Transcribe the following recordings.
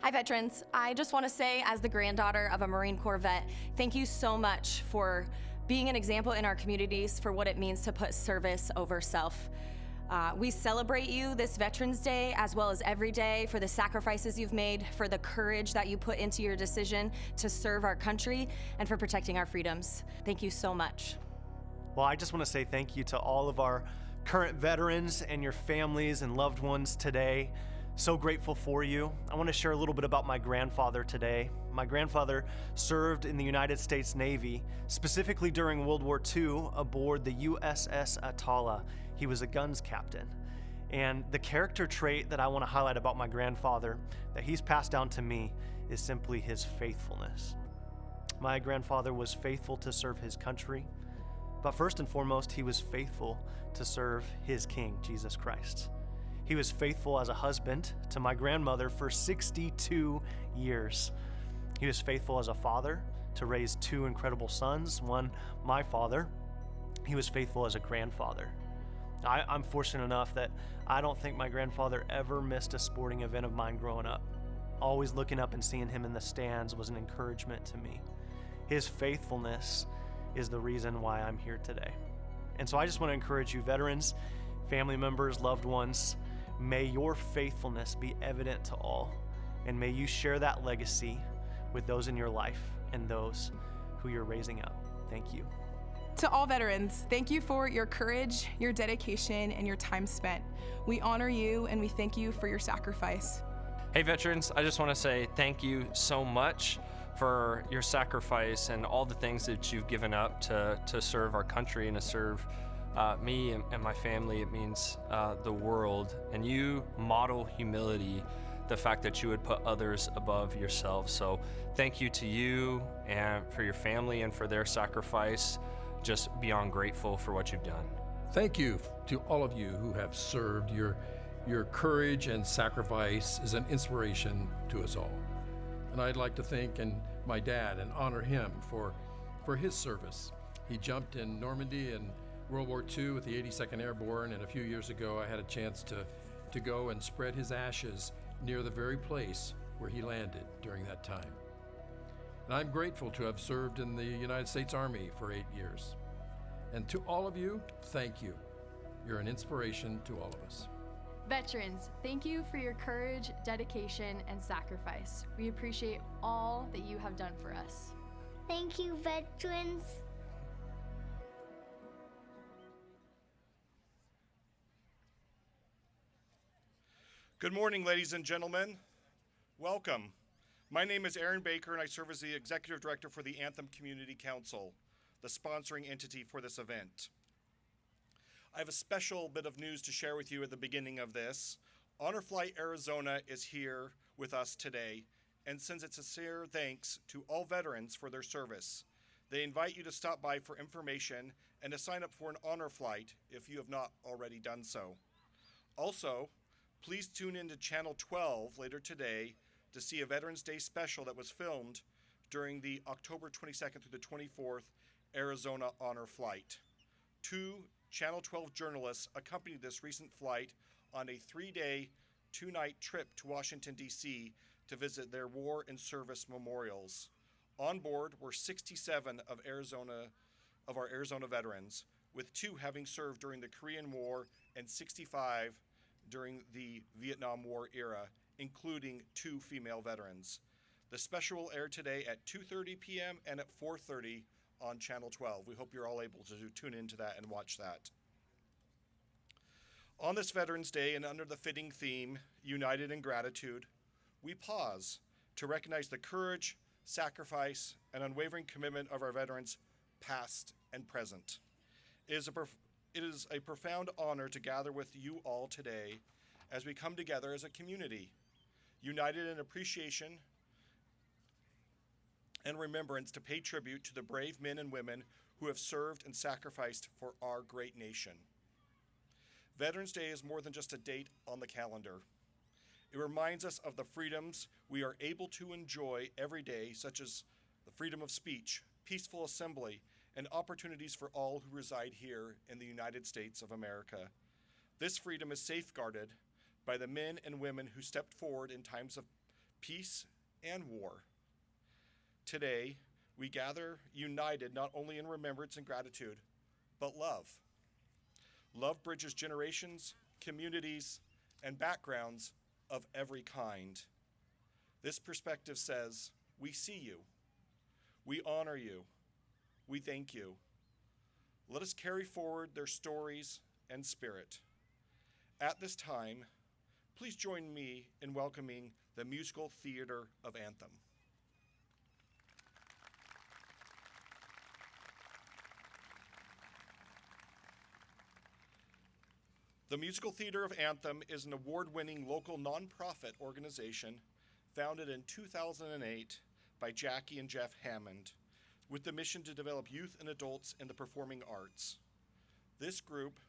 Hi, veterans. I just want to say, as the granddaughter of a Marine Corps vet, thank you so much for being an example in our communities for what it means to put service over self. We celebrate you this Veterans Day, as well as every day, for the sacrifices you've made, for the courage that you put into your decision to serve our country, and for protecting our freedoms. Thank you so much. Well, I just want to say thank you to all of our current veterans and your families and loved ones today. So grateful for you. I want to share a little bit about my grandfather today. My grandfather served in the United States Navy, specifically during World War II aboard the USS Atala. He was a guns captain. And the character trait that I want to highlight about my grandfather that he's passed down to me is simply his faithfulness. My grandfather was faithful to serve his country, but first and foremost, he was faithful to serve his King, Jesus Christ. He was faithful as a husband to my grandmother for 62 years. He was faithful as a father to raise two incredible sons, one my father. He was faithful as a grandfather. I'm fortunate enough that I don't think my grandfather ever missed a sporting event of mine growing up. Always looking up and seeing him in the stands was an encouragement to me. His faithfulness is the reason why I'm here today. And so I just want to encourage you, veterans, family members, loved ones, may your faithfulness be evident to all, and may you share that legacy with those in your life and those who you're raising up. Thank you. To all veterans, thank you for your courage, your dedication, and your time spent. We honor you and we thank you for your sacrifice. Hey veterans, I just want to say thank you so much for your sacrifice and all the things that you've given up to serve our country and to serve me and my family. It means the world. And you model humility, the fact that you would put others above yourself. So thank you to you and for your family and for their sacrifice. Just beyond grateful for what you've done. Thank you to all of you who have served. Your courage and sacrifice is an inspiration to us all. And I'd like to thank my dad and honor him for his service. He jumped in Normandy in World War II with the 82nd Airborne, and a few years ago I had a chance to go and spread his ashes near the very place where he landed during that time. And I'm grateful to have served in the United States Army for 8 years. And to all of you, thank you. You're an inspiration to all of us. Veterans, thank you for your courage, dedication, and sacrifice. We appreciate all that you have done for us. Thank you, veterans. Good morning, ladies and gentlemen. Welcome. My name is Aaron Baker, and I serve as the Executive Director for the Anthem Community Council, the sponsoring entity for this event. I have a special bit of news to share with you at the beginning of this. Honor Flight Arizona is here with us today and sends its sincere thanks to all veterans for their service. They invite you to stop by for information and to sign up for an honor flight if you have not already done so. Also, please tune in to Channel 12 later today to see a Veterans Day special that was filmed during the October 22nd through the 24th Arizona Honor Flight. Two Channel 12 journalists accompanied this recent flight on a 3-day, 2-night trip to Washington, D.C. to visit their war and service memorials. On board were 67 of our Arizona veterans, with 2 having served during the Korean War and 65 during the Vietnam War era, including 2 female veterans. The special will air today at 2:30 p.m. and at 4:30 on Channel 12. We hope you're all able to tune into that and watch that. On this Veterans Day, and under the fitting theme, United in Gratitude, we pause to recognize the courage, sacrifice, and unwavering commitment of our veterans, past and present. It is a profound honor to gather with you all today as we come together as a community, united in appreciation and remembrance to pay tribute to the brave men and women who have served and sacrificed for our great nation. Veterans Day is more than just a date on the calendar. It reminds us of the freedoms we are able to enjoy every day, such as the freedom of speech, peaceful assembly, and opportunities for all who reside here in the United States of America. This freedom is safeguarded by the men and women who stepped forward in times of peace, and war. Today, we gather united not only in remembrance and gratitude, but love. Love bridges generations, communities, and backgrounds of every kind. This perspective says, we see you, we honor you, we thank you. Let us carry forward their stories and spirit. At this time, please join me in welcoming the Musical Theater of Anthem. The Musical Theater of Anthem is an award-winning local nonprofit organization founded in 2008 by Jackie and Jeff Hammond, with the mission to develop youth and adults in the performing arts. This group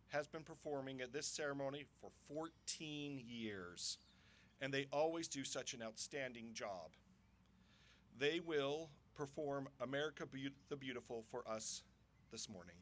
has been performing at this ceremony for 14 years, and they always do such an outstanding job. They will perform America the Beautiful for us this morning.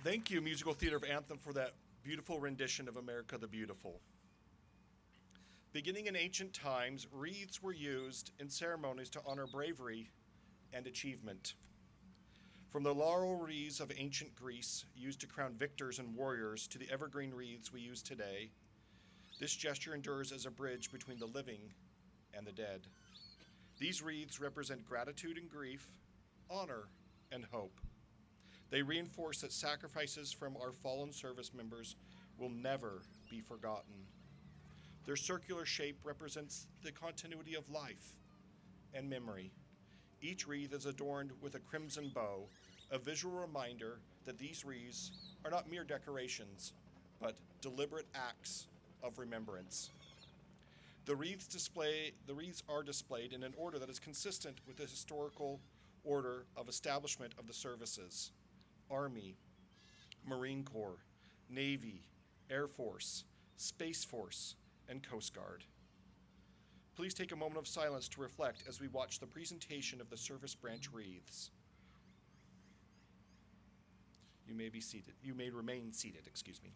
Thank you, Musical Theater of Anthem, for that beautiful rendition of America the Beautiful. Beginning in ancient times, wreaths were used in ceremonies to honor bravery and achievement. From the laurel wreaths of ancient Greece, used to crown victors and warriors, to the evergreen wreaths we use today, this gesture endures as a bridge between the living and the dead. These wreaths represent gratitude and grief, honor and hope. They reinforce that sacrifices from our fallen service members will never be forgotten. Their circular shape represents the continuity of life and memory. Each wreath is adorned with a crimson bow, a visual reminder that these wreaths are not mere decorations, but deliberate acts of remembrance. The wreaths are displayed in an order that is consistent with the historical order of establishment of the services: Army, Marine Corps, Navy, Air Force, Space Force, and Coast Guard. Please take a moment of silence to reflect as we watch the presentation of the service branch wreaths. You may be seated. You may remain seated, excuse me.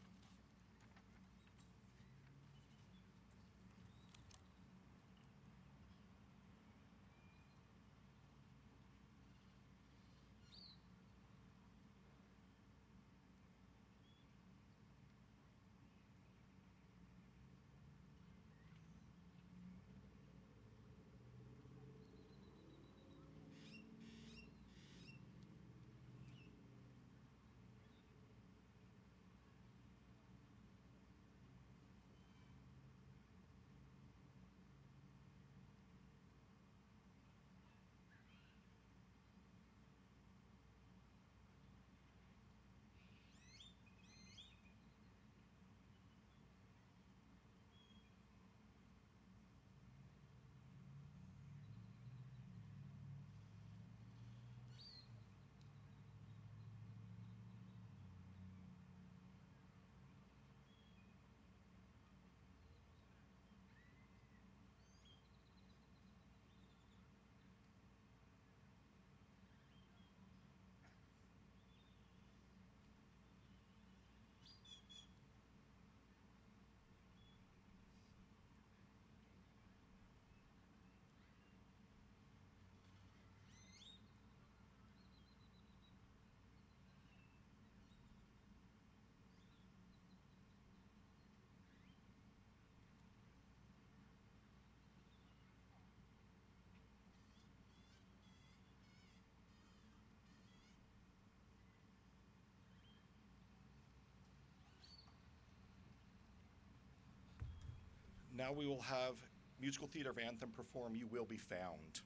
Now we will have Musical Theater of Anthem perform You Will Be Found.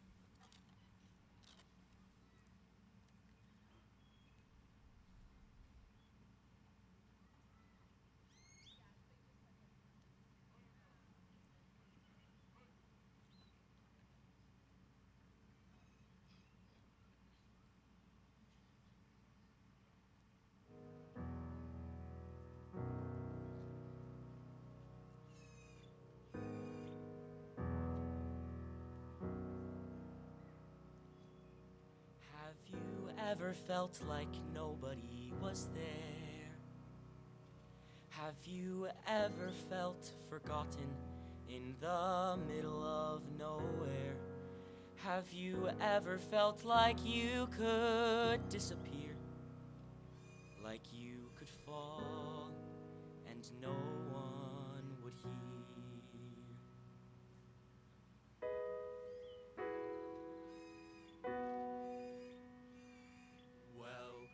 Have you ever felt like nobody was there? Have you ever felt forgotten in the middle of nowhere? Have you ever felt like you could disappear? Like you could fall and no one would hear? Well,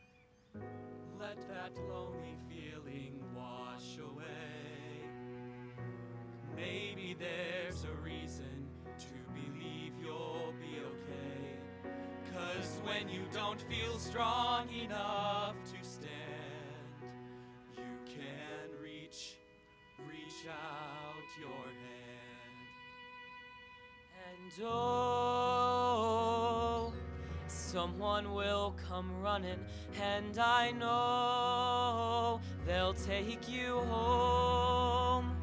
let that lonely feeling wash away. Maybe there's a reason to believe you'll be okay. 'Cause when you don't feel strong enough to stand, you can reach out your hand. And oh, someone will come running, and I know they'll take you home.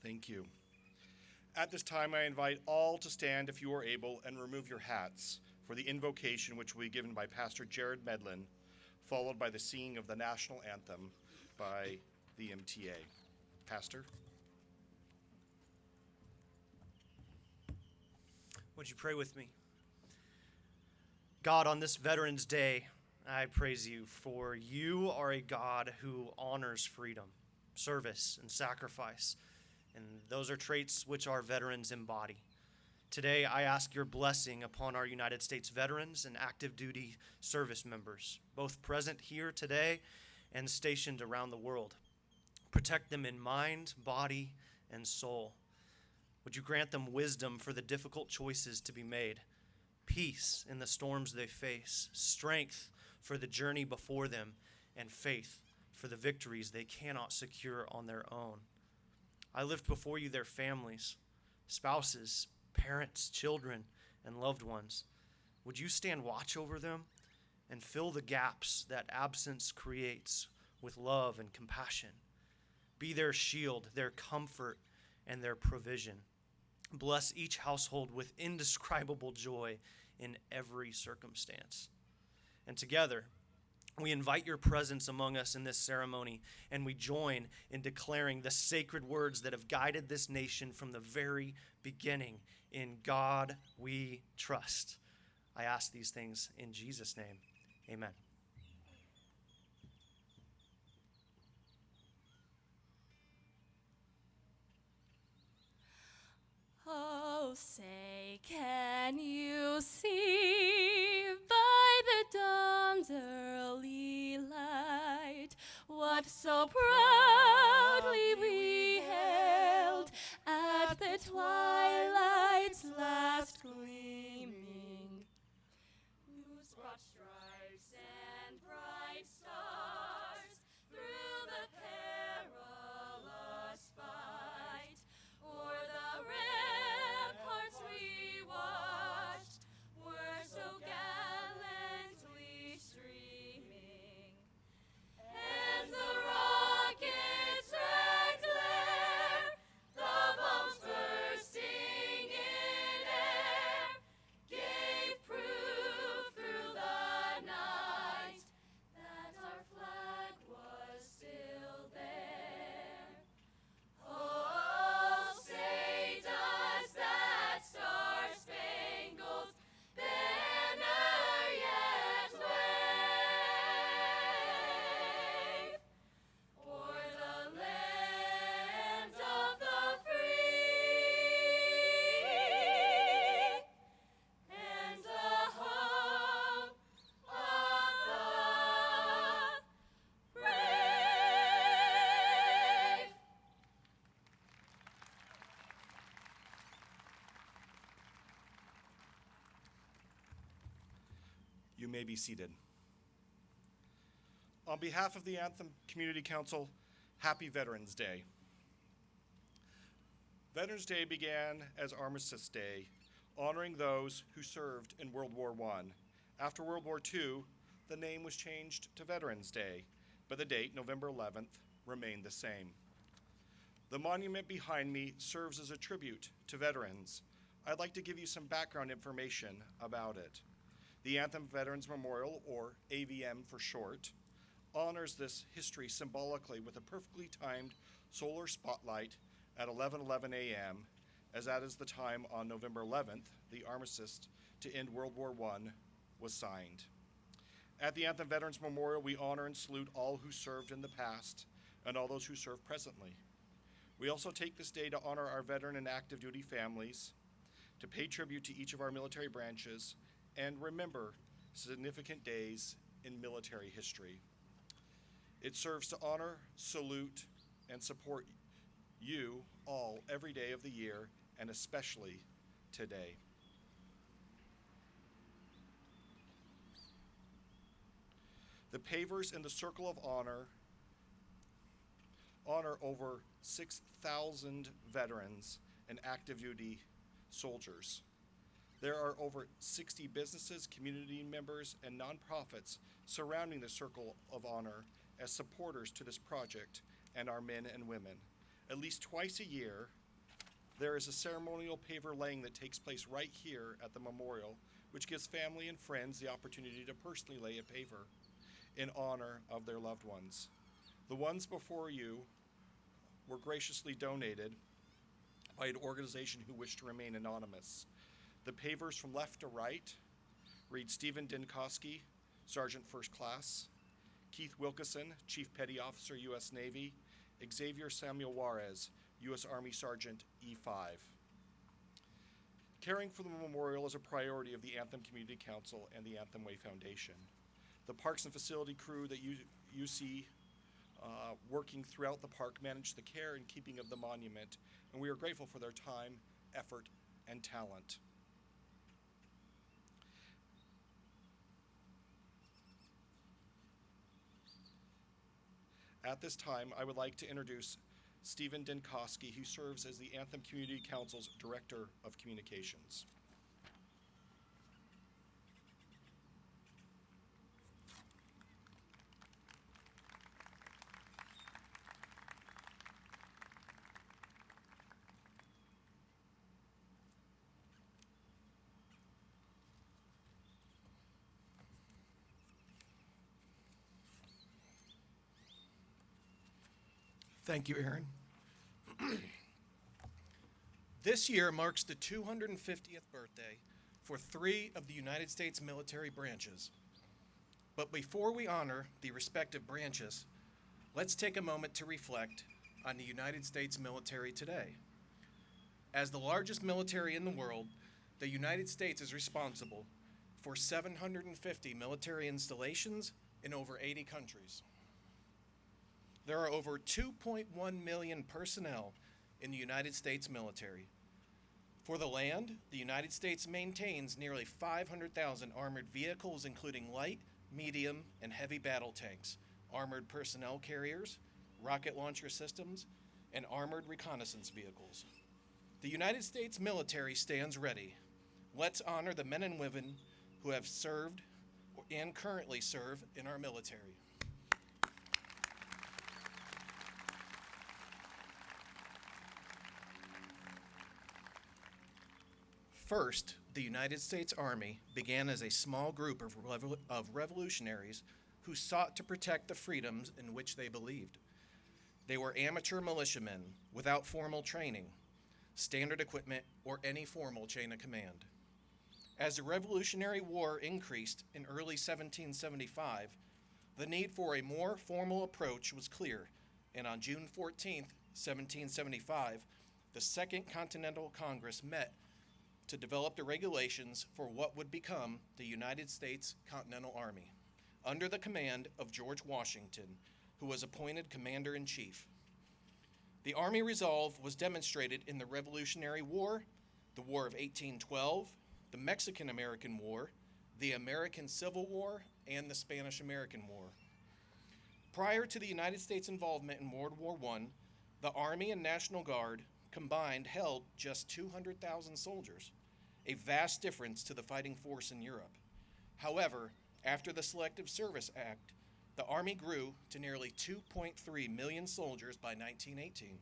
Thank you. At this time, I invite all to stand if you are able and remove your hats for the invocation which will be given by Pastor Jared Medlin, followed by the singing of the national anthem by the MTA. Pastor? Would you pray with me? God, on this Veterans Day, I praise you, for you are a God who honors freedom, service, and sacrifice, and those are traits which our veterans embody. Today, I ask your blessing upon our United States veterans and active duty service members, both present here today and stationed around the world. Protect them in mind, body, and soul. Would you grant them wisdom for the difficult choices to be made, peace in the storms they face, strength for the journey before them, and faith for the victories they cannot secure on their own. I lift before you their families, spouses, parents, children, and loved ones. Would you stand watch over them and fill the gaps that absence creates with love and compassion? Be their shield, their comfort, and their provision. Bless each household with indescribable joy in every circumstance. And together, we invite your presence among us in this ceremony, and we join in declaring the sacred words that have guided this nation from the very beginning. In God we trust. I ask these things in Jesus' name. Amen. Oh, say, can you see by the dawn's early light what so proudly we hailed at the twilight's last gleaming, whose broad stripes and bright stars through the perilous fight o'er the ramparts we watched were so gallantly streaming, and the rockets' red glare, the bombs bursting in air, gave proof through the night that our flag was still there. Oh, say does that star-spangled banner yet wave o'er the land of the free and the hope of the brave? You may be seated. On behalf of the Anthem Community Council, happy Veterans Day. Veterans Day began as Armistice Day, honoring those who served in World War I. After World War II, the name was changed to Veterans Day, but the date, November 11th, remained the same. The monument behind me serves as a tribute to veterans. I'd like to give you some background information about it. The Anthem Veterans Memorial, or AVM for short, honors this history symbolically with a perfectly timed solar spotlight at 11:11 a.m., as that is the time on November 11th, the armistice to end World War I was signed. At the Anthem Veterans Memorial, we honor and salute all who served in the past and all those who serve presently. We also take this day to honor our veteran and active duty families, to pay tribute to each of our military branches, and remember significant days in military history. It serves to honor, salute, and support you all every day of the year, and especially today. The pavers in the Circle of Honor honor over 6,000 veterans and active duty soldiers. There are over 60 businesses, community members, and nonprofits surrounding the Circle of Honor as supporters to this project and our men and women. At least twice a year, there is a ceremonial paver laying that takes place right here at the memorial, which gives family and friends the opportunity to personally lay a paver in honor of their loved ones. The ones before you were graciously donated by an organization who wished to remain anonymous. The pavers from left to right read Stephen Dinkowski, Sergeant First Class, Keith Wilkeson, Chief Petty Officer, U.S. Navy, Xavier Samuel Juarez, U.S. Army Sergeant E5. Caring for the memorial is a priority of the Anthem Community Council and the Anthem Way Foundation. The parks and facility crew that you see working throughout the park manage the care and keeping of the monument, and we are grateful for their time, effort, and talent. At this time, I would like to introduce Stephen Dinkowski, who serves as the Anthem Community Council's Director of Communications. Thank you, Aaron. This year marks the 250th birthday for 3 of the United States military branches. But before we honor the respective branches, let's take a moment to reflect on the United States military today. As the largest military in the world, the United States is responsible for 750 military installations in over 80 countries. There are over 2.1 million personnel in the United States military. For the land, the United States maintains nearly 500,000 armored vehicles, including light, medium, and heavy battle tanks, armored personnel carriers, rocket launcher systems, and armored reconnaissance vehicles. The United States military stands ready. Let's honor the men and women who have served and currently serve in our military. First, the United States Army began as a small group of revolutionaries who sought to protect the freedoms in which they believed. They were amateur militiamen without formal training, standard equipment, or any formal chain of command. As the Revolutionary War increased in early 1775, the need for a more formal approach was clear, and on June 14, 1775, the Second Continental Congress met to develop the regulations for what would become the United States Continental Army, under the command of George Washington, who was appointed Commander-in-Chief. The Army resolve was demonstrated in the Revolutionary War, the War of 1812, the Mexican-American War, the American Civil War, and the Spanish-American War. Prior to the United States' involvement in World War I, the Army and National Guard combined held just 200,000 soldiers, a vast difference to the fighting force in Europe. However, after the Selective Service Act, the Army grew to nearly 2.3 million soldiers by 1918.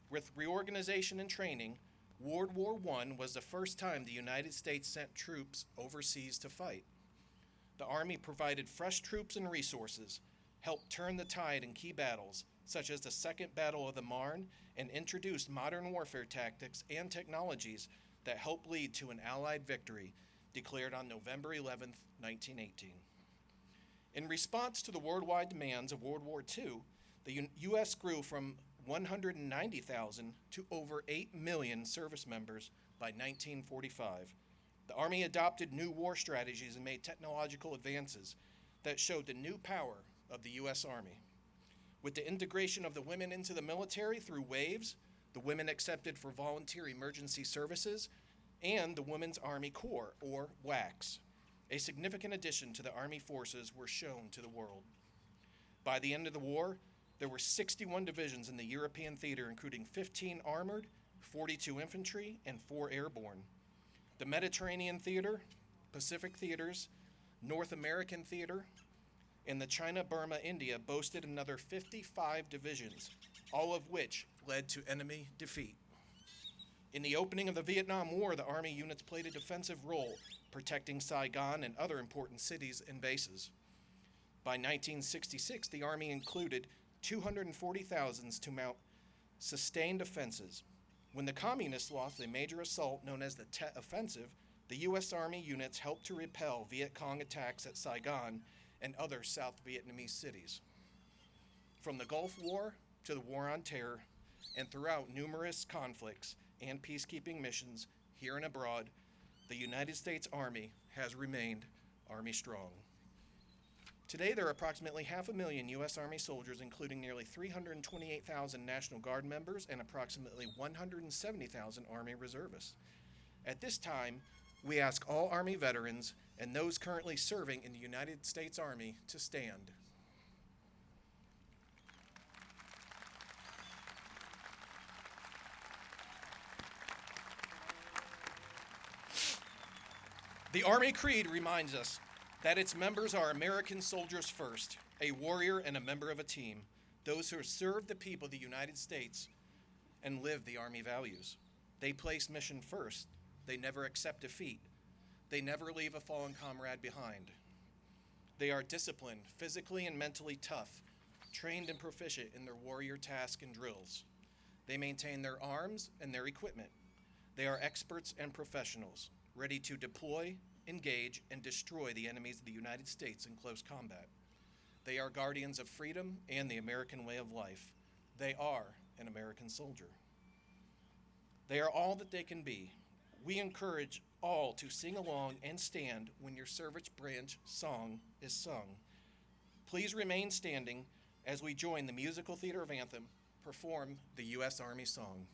With reorganization and training, World War I was the first time the United States sent troops overseas to fight. The Army provided fresh troops and resources, helped turn the tide in key battles, such as the Second Battle of the Marne, and introduced modern warfare tactics and technologies that helped lead to an Allied victory declared on November 11, 1918. In response to the worldwide demands of World War II, the U.S. grew from 190,000 to over 8 million service members by 1945. The Army adopted new war strategies and made technological advances that showed the new power of the U.S. Army. With the integration of the women into the military through waves, the women accepted for volunteer emergency services, and the Women's Army Corps, or WACS, a significant addition to the Army forces, were shown to the world. By the end of the war, there were 61 divisions in the European theater, including 15 armored, 42 infantry, and 4 airborne. The Mediterranean theater, Pacific theaters, North American theater, and the China, Burma, India boasted another 55 divisions, all of which led to enemy defeat. In the opening of the Vietnam War, the Army units played a defensive role, protecting Saigon and other important cities and bases. By 1966, the Army included 240,000 to mount sustained offenses. When the Communists lost a major assault known as the Tet Offensive, the U.S. Army units helped to repel Viet Cong attacks at Saigon and other South Vietnamese cities. From the Gulf War to the War on Terror, and throughout numerous conflicts and peacekeeping missions here and abroad, the United States Army has remained Army strong. Today, there are approximately 500,000 U.S. Army soldiers, including nearly 328,000 National Guard members and approximately 170,000 Army reservists. At this time, we ask all Army veterans and those currently serving in the United States Army to stand. The Army Creed reminds us that its members are American soldiers first, a warrior and a member of a team, those who serve the people of the United States and live the Army values. They place mission first. They never accept defeat. They never leave a fallen comrade behind. They are disciplined, physically and mentally tough, trained and proficient in their warrior tasks and drills. They maintain their arms and their equipment. They are experts and professionals, ready to deploy, engage, and destroy the enemies of the United States in close combat. They are guardians of freedom and the American way of life. They are an American soldier. They are all that they can be. We encourage all to sing along and stand when your service branch song is sung. Please remain standing as we join the Musical Theater of Anthem perform the U.S. Army song.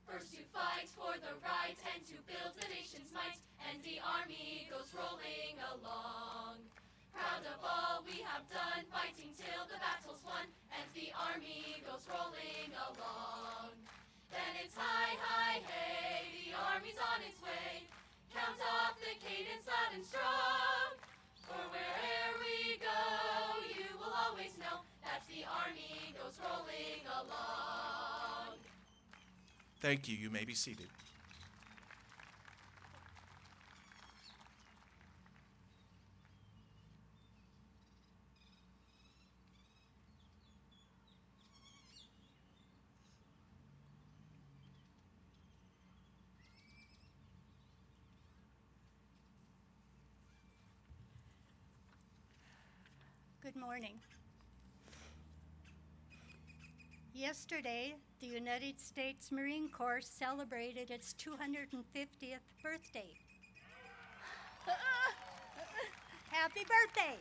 First to fight for the right and to build the nation's might, and the army goes rolling along. Proud of all we have done, fighting till the battle's won, and the army goes rolling along. Then it's hi, hi, hey, the army's on its way. Count off the cadence loud and strong. For where'er we go, you will always know that the army goes rolling along. Thank you. You may be seated. Good morning. Yesterday, the United States Marine Corps celebrated its 250th birthday. Happy birthday!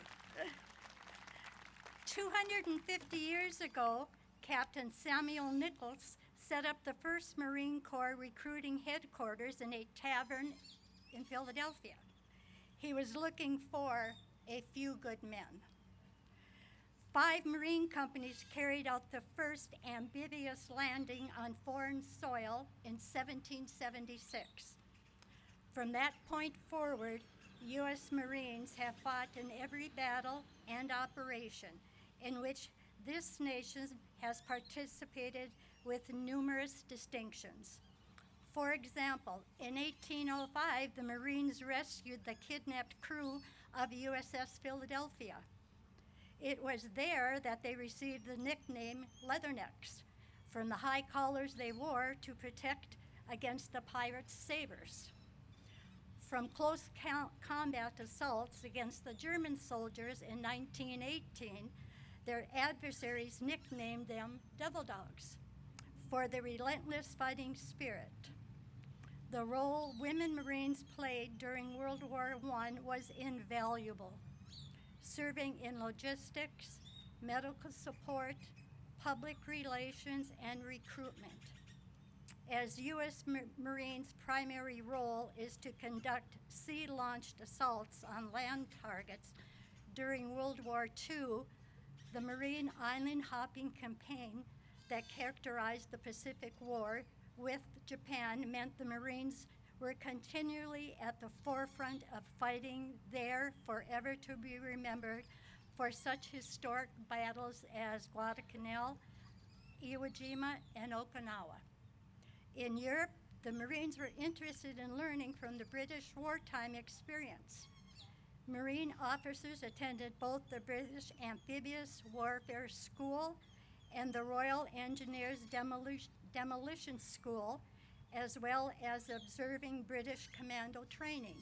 250 years ago, Captain Samuel Nichols set up the first Marine Corps recruiting headquarters in a tavern in Philadelphia. He was looking for a few good men. 5 Marine companies carried out the first amphibious landing on foreign soil in 1776. From that point forward, U.S. Marines have fought in every battle and operation in which this nation has participated with numerous distinctions. For example, in 1805, the Marines rescued the kidnapped crew of USS Philadelphia. It was there that they received the nickname Leathernecks from the high collars they wore to protect against the pirates' sabers. From close combat assaults against the German soldiers in 1918, their adversaries nicknamed them Devil Dogs for their relentless fighting spirit. The role women Marines played during World War I was invaluable, serving in logistics, medical support, public relations, and recruitment. As U.S. Marines' primary role is to conduct sea-launched assaults on land targets during World War II, the Marine island hopping campaign that characterized the Pacific War with Japan meant the Marines were continually at the forefront of fighting there forever to be remembered for such historic battles as Guadalcanal, Iwo Jima, and Okinawa. In Europe, the Marines were interested in learning from the British wartime experience. Marine officers attended both the British Amphibious Warfare School and the Royal Engineers Demolition School, as well as observing British commando training.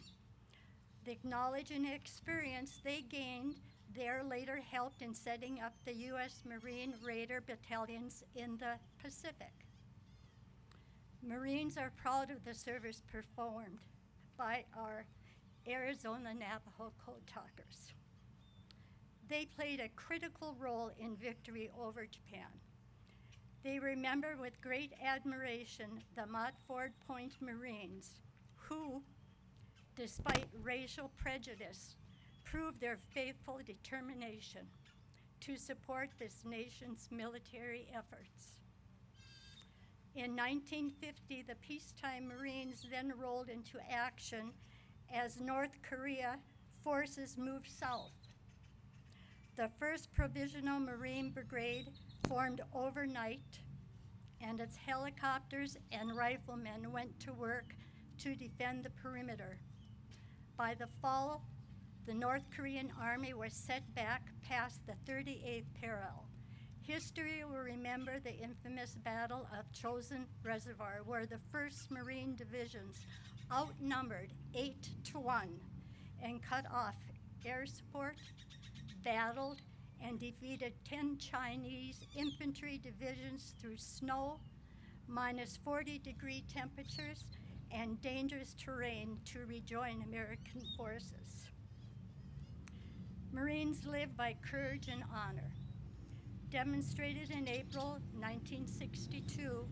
The knowledge and experience they gained there later helped in setting up the U.S. Marine Raider battalions in the Pacific. Marines are proud of the service performed by our Arizona Navajo Code Talkers. They played a critical role in victory over Japan. They remember with great admiration the Montford Point Marines who, despite racial prejudice, proved their faithful determination to support this nation's military efforts. In 1950, the peacetime Marines then rolled into action as North Korea forces moved south. The 1st Provisional Marine Brigade formed overnight, and its helicopters and riflemen went to work to defend the perimeter. By the fall, the North Korean army was set back past the 38th parallel. History will remember the infamous Battle of Chosin Reservoir, where the 1st Marine divisions outnumbered 8-1 and cut off air support, battled, and defeated 10 Chinese infantry divisions through snow, minus 40-degree temperatures, and dangerous terrain to rejoin American forces. Marines live by courage and honor, demonstrated in April 1962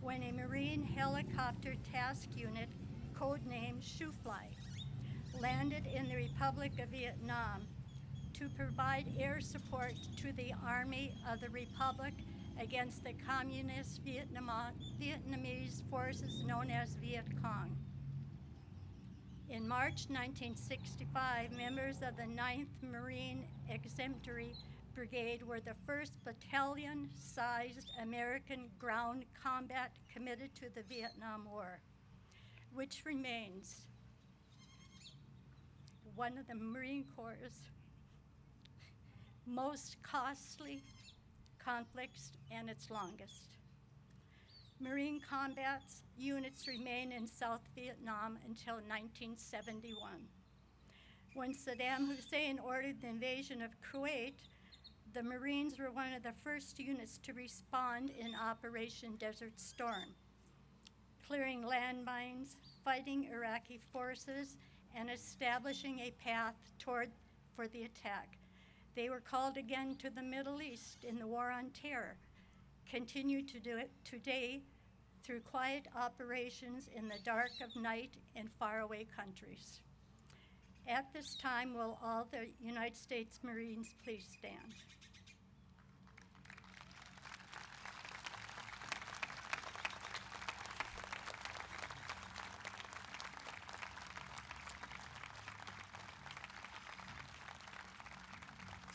when a Marine helicopter task unit, codenamed Shoofly, landed in the Republic of Vietnam to provide air support to the Army of the Republic against the communist Vietnamese forces known as Viet Cong. In March 1965, members of the 9th Marine Exemplary Brigade were the first battalion-sized American ground combat committed to the Vietnam War, which remains one of the Marine Corps' most costly conflicts and its longest. Marine combat units remain in South Vietnam until 1971. When Saddam Hussein ordered the invasion of Kuwait, the Marines were one of the first units to respond in Operation Desert Storm, clearing landmines, fighting Iraqi forces, and establishing a path for the attack. They were called again to the Middle East in the War on Terror, continue to do it today through quiet operations in the dark of night in faraway countries. At this time, will all the United States Marines please stand?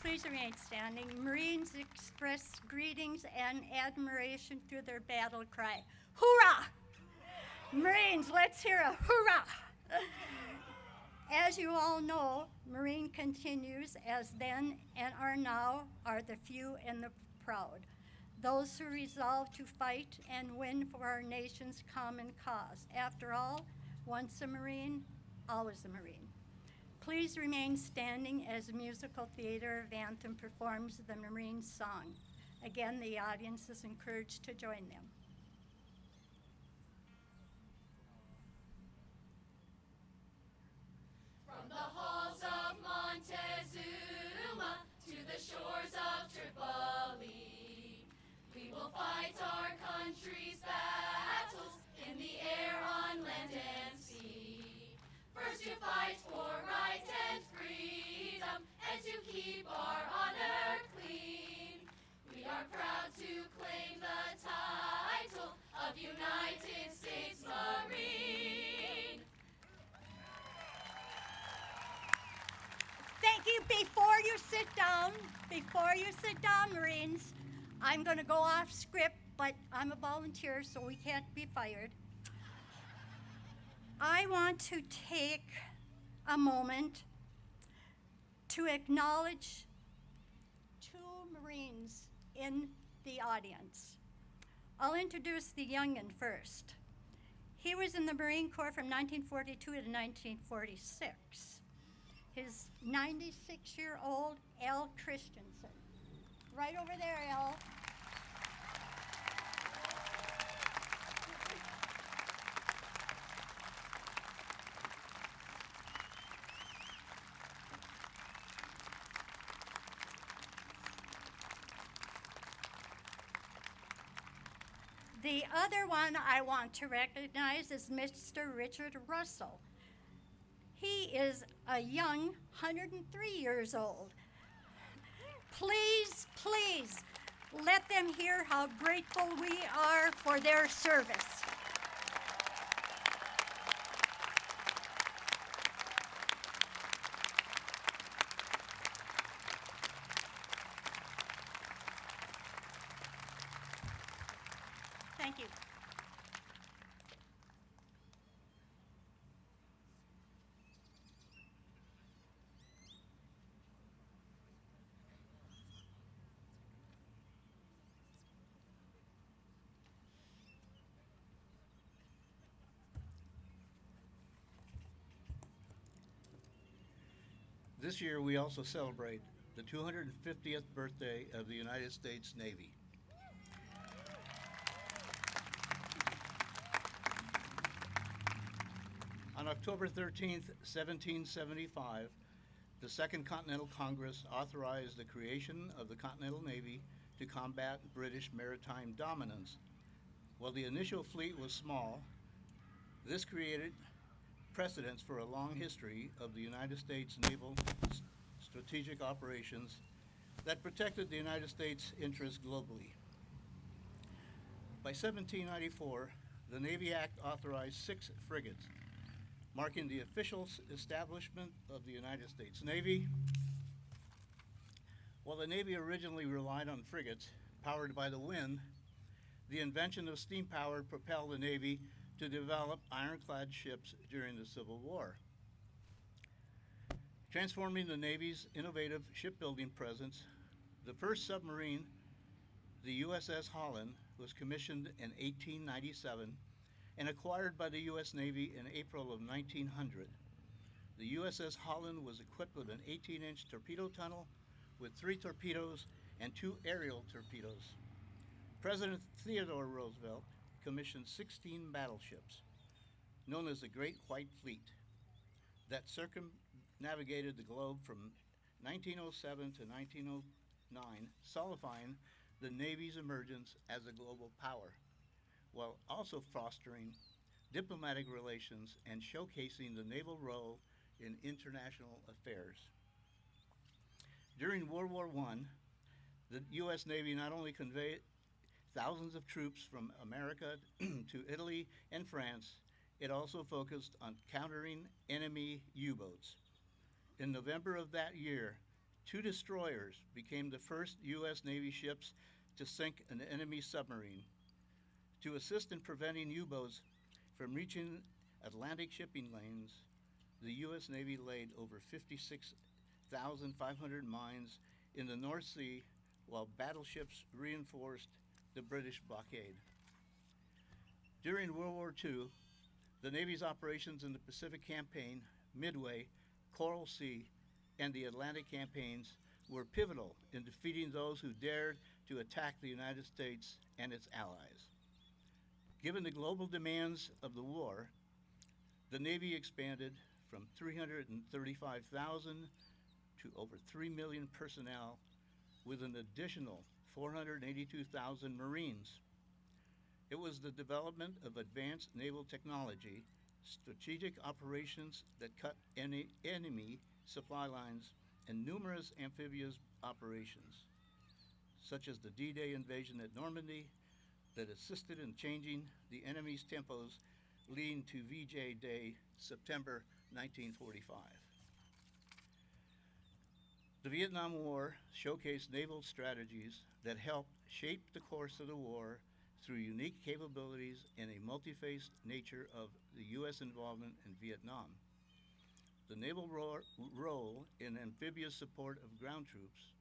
Please remain standing. Marines express greetings and admiration through their battle cry, hoorah! Marines, let's hear a hoorah! As you all know, Marine continues as then and are now are the few and the proud, those who resolve to fight and win for our nation's common cause. After all, once a Marine, always a Marine. Please remain standing as the musical theater of Anthem performs the Marine song. Again, the audience is encouraged to join them. From the halls of Montezuma to the shores of Tripoli, we will fight our country's battles in the air, on land and sea. First to fight for right and freedom, and to keep our honor clean. We are proud to claim the title you sit down, Marines, I'm going to go off script, but I'm a volunteer, so we can't be fired. I want to take a moment to acknowledge two Marines in the audience. I'll introduce the young'un first. He was in the Marine Corps from 1942 to 1946. His 96-year-old Al Christensen. Right over there, Al. The other one I want to recognize is Mr. Richard Russell. He is a young 103 years old. Please, please, let them hear how grateful we are for their service. Thank you. This year, we also celebrate the 250th birthday of the United States Navy. On October 13th, 1775, the Second Continental Congress authorized the creation of the Continental Navy to combat British maritime dominance. While the initial fleet was small, this created precedents for a long history of the United States naval strategic operations that protected the United States' interests globally. By 1794, the Navy Act authorized 6 frigates, marking the official establishment of the United States Navy. While the Navy originally relied on frigates powered by the wind, the invention of steam power propelled the Navy to develop ironclad ships during the Civil War. Transforming the Navy's innovative shipbuilding presence, the first submarine, the USS Holland, was commissioned in 1897 and acquired by the U.S. Navy in April of 1900. The USS Holland was equipped with an 18-inch torpedo tunnel with 3 torpedoes and 2 aerial torpedoes. President Theodore Roosevelt commissioned 16 battleships, known as the Great White Fleet, that circumnavigated the globe from 1907 to 1909, solidifying the Navy's emergence as a global power, while also fostering diplomatic relations and showcasing the naval role in international affairs. During World War I, the U.S. Navy not only conveyed thousands of troops from America to Italy and France, it also focused on countering enemy U-boats. In November of that year, 2 destroyers became the first U.S. Navy ships to sink an enemy submarine. To assist in preventing U-boats from reaching Atlantic shipping lanes, the U.S. Navy laid over 56,500 mines in the North Sea, while battleships reinforced the British blockade. During World War II, the Navy's operations in the Pacific Campaign, Midway, Coral Sea, and the Atlantic campaigns were pivotal in defeating those who dared to attack the United States and its allies. Given the global demands of the war, the Navy expanded from 335,000 to over 3 million personnel, with an additional 482,000 Marines. It was the development of advanced naval technology, strategic operations that cut enemy supply lines, and numerous amphibious operations, such as the D-Day invasion at Normandy, that assisted in changing the enemy's tempos, leading to VJ Day, September 1945. The Vietnam War showcased naval strategies that helped shape the course of the war through unique capabilities and a multi-faced nature of the U.S. involvement in Vietnam. The naval role in amphibious support of ground troops,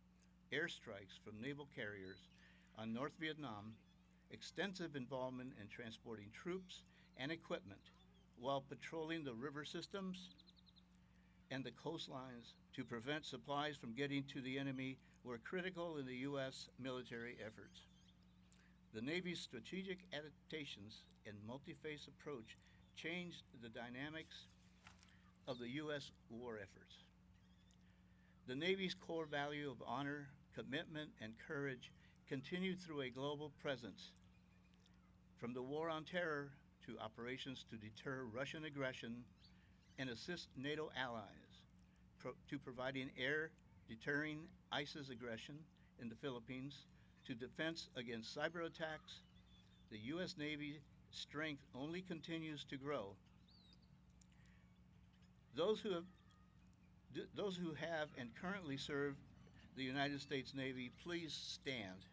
airstrikes from naval carriers on North Vietnam, extensive involvement in transporting troops and equipment while patrolling the river systems and the coastlines to prevent supplies from getting to the enemy were critical in the U.S. military efforts. The Navy's strategic adaptations and multi-phase approach changed the dynamics of the U.S. war efforts. The Navy's core value of honor, commitment, and courage continued through a global presence, from the War on Terror to operations to deter Russian aggression and assist NATO allies, to providing air deterring ISIS aggression in the Philippines, to defense against cyber attacks. The U.S. Navy strength only continues to grow. Those who have and currently serve the United States Navy, please stand.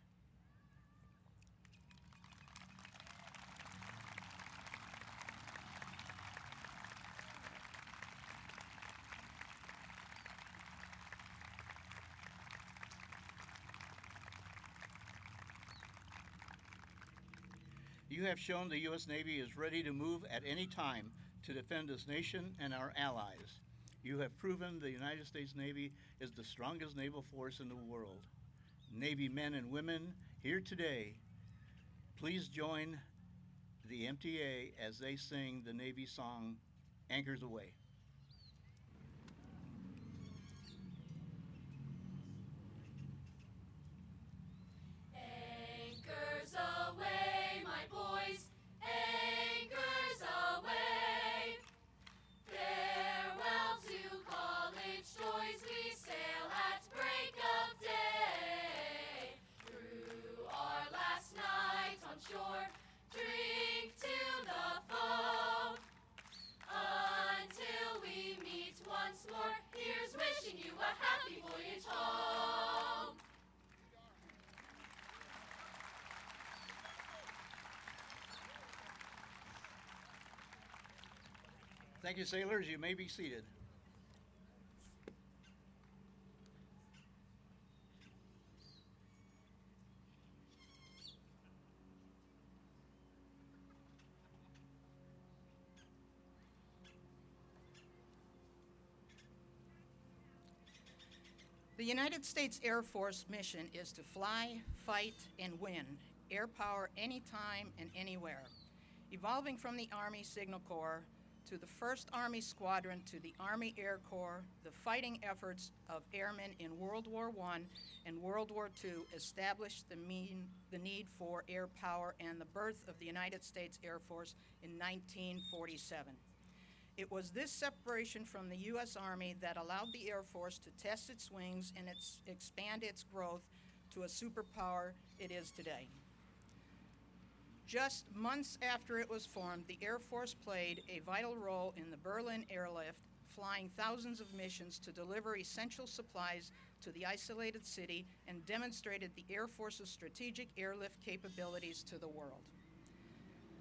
You have shown the U.S. Navy is ready to move at any time to defend this nation and our allies. You have proven the United States Navy is the strongest naval force in the world. Navy men and women here today, please join the MTA as they sing the Navy song, Anchors Aweigh. Anchors aweigh, my boys, anchors aweigh. Farewell to college joys, we sail at break of day. Through our last night on shore, drink to the foe. Until we meet once more, here's wishing you a happy voyage home. Thank you, sailors. You may be seated. The United States Air Force mission is to fly, fight, and win air power anytime and anywhere. Evolving from the Army Signal Corps to the 1st Army Squadron to the Army Air Corps, the fighting efforts of airmen in World War I and World War II established the need for air power and the birth of the United States Air Force in 1947. It was this separation from the U.S. Army that allowed the Air Force to test its wings and expand its growth to a superpower it is today. Just months after it was formed, the Air Force played a vital role in the Berlin airlift, flying thousands of missions to deliver essential supplies to the isolated city and demonstrated the Air Force's strategic airlift capabilities to the world.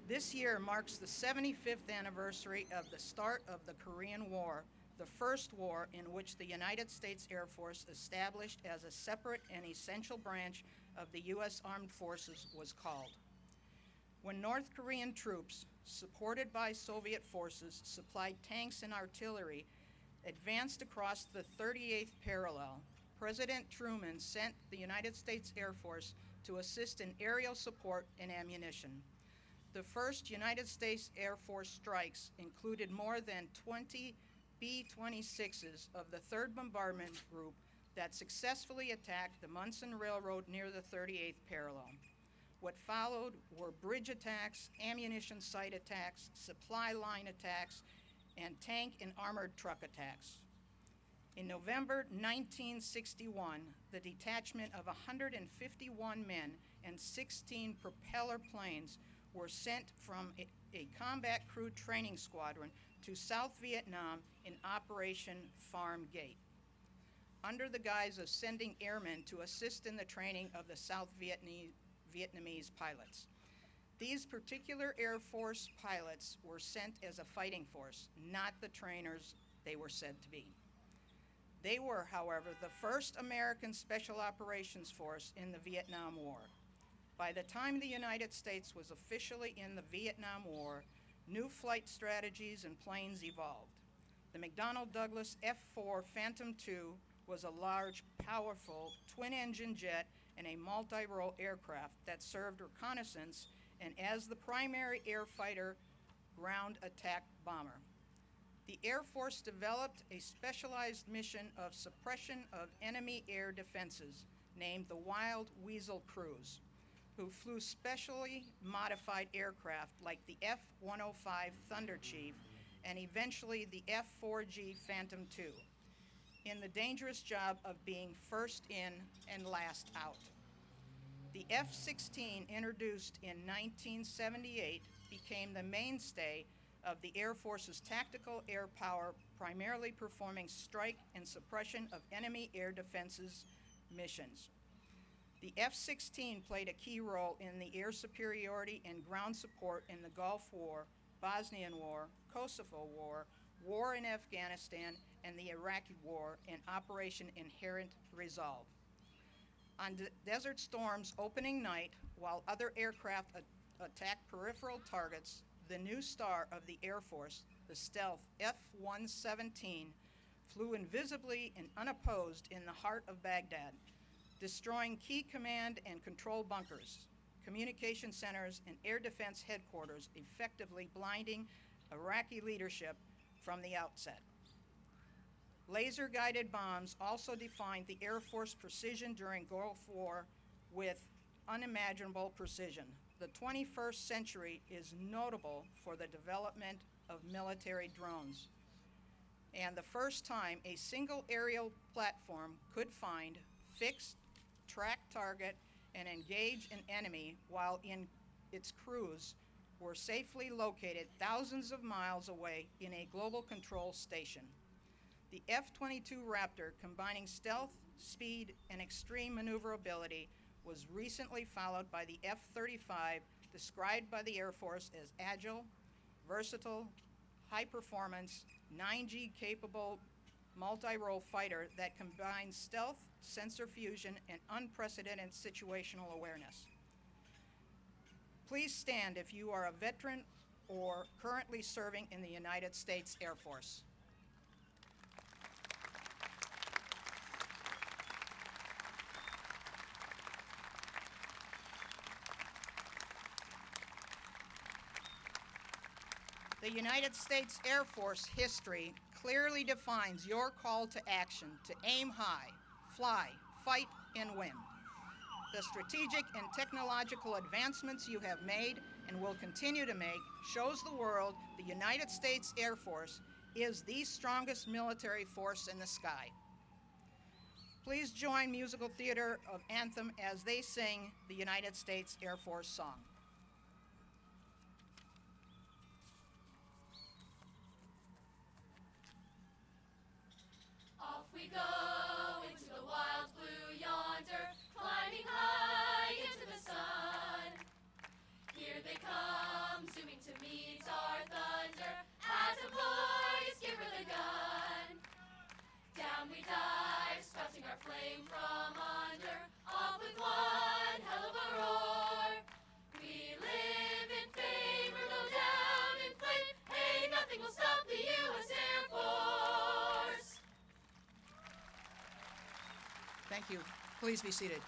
This year marks the 75th anniversary of the start of the Korean War, the first war in which the United States Air Force, established as a separate and essential branch of the U.S. Armed Forces, was called. When North Korean troops, supported by Soviet forces, supplied tanks and artillery, advanced across the 38th parallel, President Truman sent the United States Air Force to assist in aerial support and ammunition. The first United States Air Force strikes included more than 20 B-26s of the 3rd Bombardment Group that successfully attacked the Munson Railroad near the 38th parallel. What followed were bridge attacks, ammunition site attacks, supply line attacks, and tank and armored truck attacks. In November 1961, the detachment of 151 men and 16 propeller planes were sent from a combat crew training squadron to South Vietnam in Operation Farm Gate. under the guise of sending airmen to assist in the training of the South Vietnamese pilots. These particular Air Force pilots were sent as a fighting force, not the trainers they were said to be. They were, however, the first American Special Operations Force in the Vietnam War. By the time the United States was officially in the Vietnam War, new flight strategies and planes evolved. The McDonnell Douglas F-4 Phantom II was a large, powerful, twin-engine jet and a multi-role aircraft that served reconnaissance and as the primary air fighter ground attack bomber. The Air Force developed a specialized mission of suppression of enemy air defenses named the Wild Weasel Crews, who flew specially modified aircraft like the F-105 Thunder Chief and eventually the F-4G Phantom II, in the dangerous job of being first in and last out. The F-16, introduced in 1978, became the mainstay of the Air Force's tactical air power, primarily performing strike and suppression of enemy air defenses missions. The F-16 played a key role in the air superiority and ground support in the Gulf War, Bosnian War, Kosovo War, war in Afghanistan, and the Iraqi War in Operation Inherent Resolve. On Desert Storm's opening night, while other aircraft attacked peripheral targets, the new star of the Air Force, the stealth F-117, flew invisibly and unopposed in the heart of Baghdad, destroying key command and control bunkers, communication centers, and air defense headquarters, effectively blinding Iraqi leadership from the outset. Laser-guided bombs also defined the Air Force precision during Gulf War with unimaginable precision. The 21st century is notable for the development of military drones, and the first time a single aerial platform could find, fix, track target, and engage an enemy while in its cruise were safely located thousands of miles away in a global control station. The F-22 Raptor, combining stealth, speed, and extreme maneuverability, was recently followed by the F-35, described by the Air Force as agile, versatile, high-performance, 9G-capable multi-role fighter that combines stealth, sensor fusion, and unprecedented situational awareness. Please stand if you are a veteran or currently serving in the United States Air Force. The United States Air Force history clearly defines your call to action to aim high, fly, fight, and win. The strategic and technological advancements you have made and will continue to make shows the world the United States Air Force is the strongest military force in the sky. Please join Musical Theater of Anthem as they sing the United States Air Force song. Off we go into the wild blue yonder, climbing high into the sun. Here they come, zooming to meet our thunder. Atom boys, give her the gun. Down we dive, spouting our flame from under. Off with one hell of a roar. We live in fame or go down in flame. Hey, nothing will stop the U.S. Air Force. Thank you. Please be seated.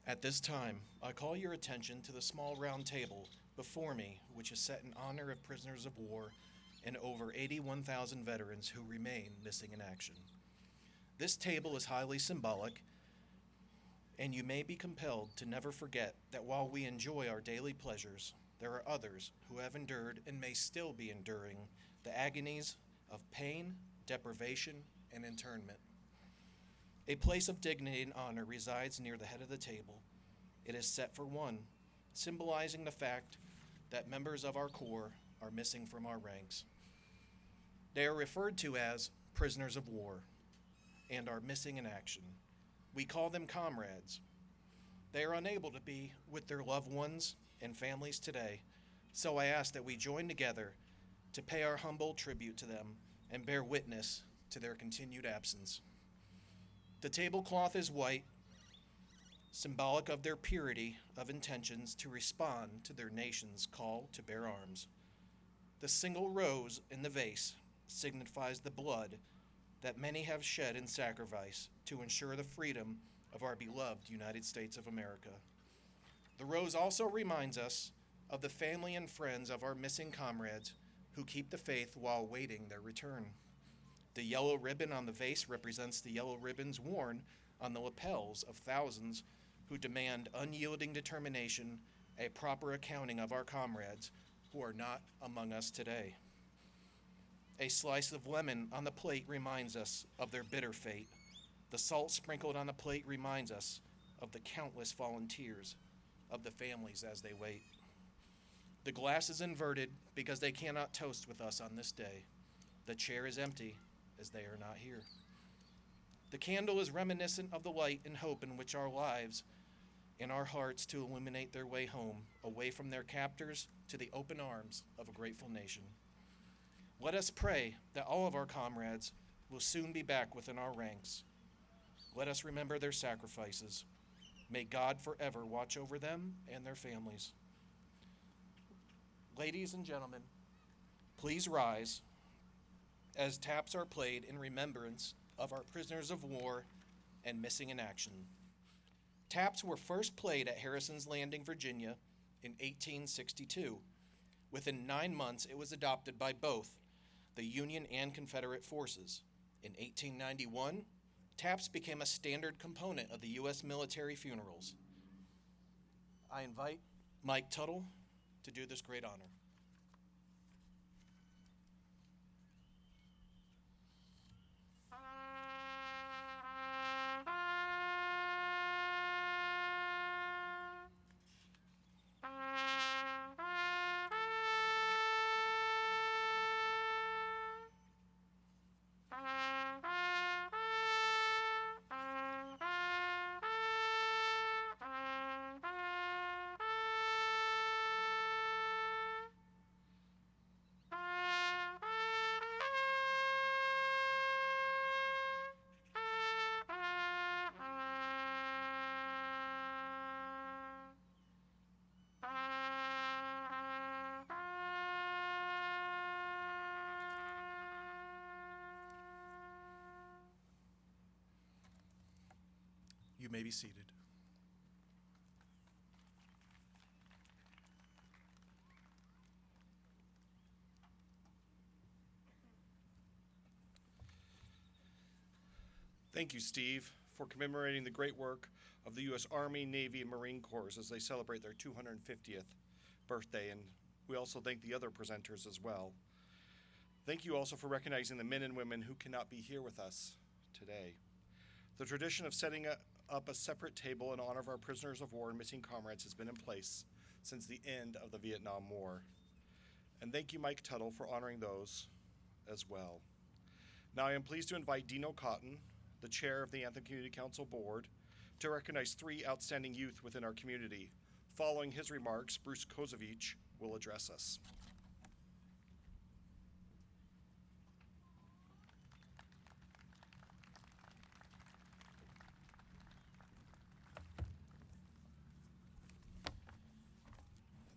At this time, I call your attention to the small round table before me, which is set in honor of prisoners of war and over 81,000 veterans who remain missing in action. This table is highly symbolic, and you may be compelled to never forget that while we enjoy our daily pleasures, there are others who have endured and may still be enduring the agonies of pain, deprivation, and internment. A place of dignity and honor resides near the head of the table. It is set for one, symbolizing the fact that members of our Corps are missing from our ranks. They are referred to as prisoners of war and are missing in action. We call them comrades. They are unable to be with their loved ones and families today, so I ask that we join together to pay our humble tribute to them and bear witness to their continued absence. The tablecloth is white, symbolic of their purity of intentions to respond to their nation's call to bear arms. The single rose in the vase signifies the blood that many have shed in sacrifice to ensure the freedom of our beloved United States of America. The rose also reminds us of the family and friends of our missing comrades who keep the faith while awaiting their return. The yellow ribbon on the vase represents the yellow ribbons worn on the lapels of thousands who demand unyielding determination, a proper accounting of our comrades who are not among us today. A slice of lemon on the plate reminds us of their bitter fate. The salt sprinkled on the plate reminds us of the countless volunteers, of the families as they wait. The glass is inverted because they cannot toast with us on this day. The chair is empty as they are not here. The candle is reminiscent of the light and hope in which our lives and our hearts to illuminate their way home, away from their captors to the open arms of a grateful nation. Let us pray that all of our comrades will soon be back within our ranks. Let us remember their sacrifices. May God forever watch over them and their families. Ladies and gentlemen, please rise as taps are played in remembrance of our prisoners of war and missing in action. Taps were first played at Harrison's Landing, Virginia in 1862. Within 9 months, it was adopted by both the Union and Confederate forces. In 1891, taps became a standard component of the U.S. military funerals. I invite Mike Tuttle to do this great honor. You may be seated. Thank you, Steve, for commemorating the great work of the U.S. Army, Navy, and Marine Corps as they celebrate their 250th birthday, and we also thank the other presenters as well. Thank you also for recognizing the men and women who cannot be here with us today. The tradition of setting up a separate table in honor of our prisoners of war and missing comrades has been in place since the end of the Vietnam War. And thank you, Mike Tuttle, for honoring those as well. Now I am pleased to invite Dino Cotton, the chair of the Anthem Community Council Board, to recognize 3 outstanding youth within our community. Following his remarks, Bruce Kozovich will address us.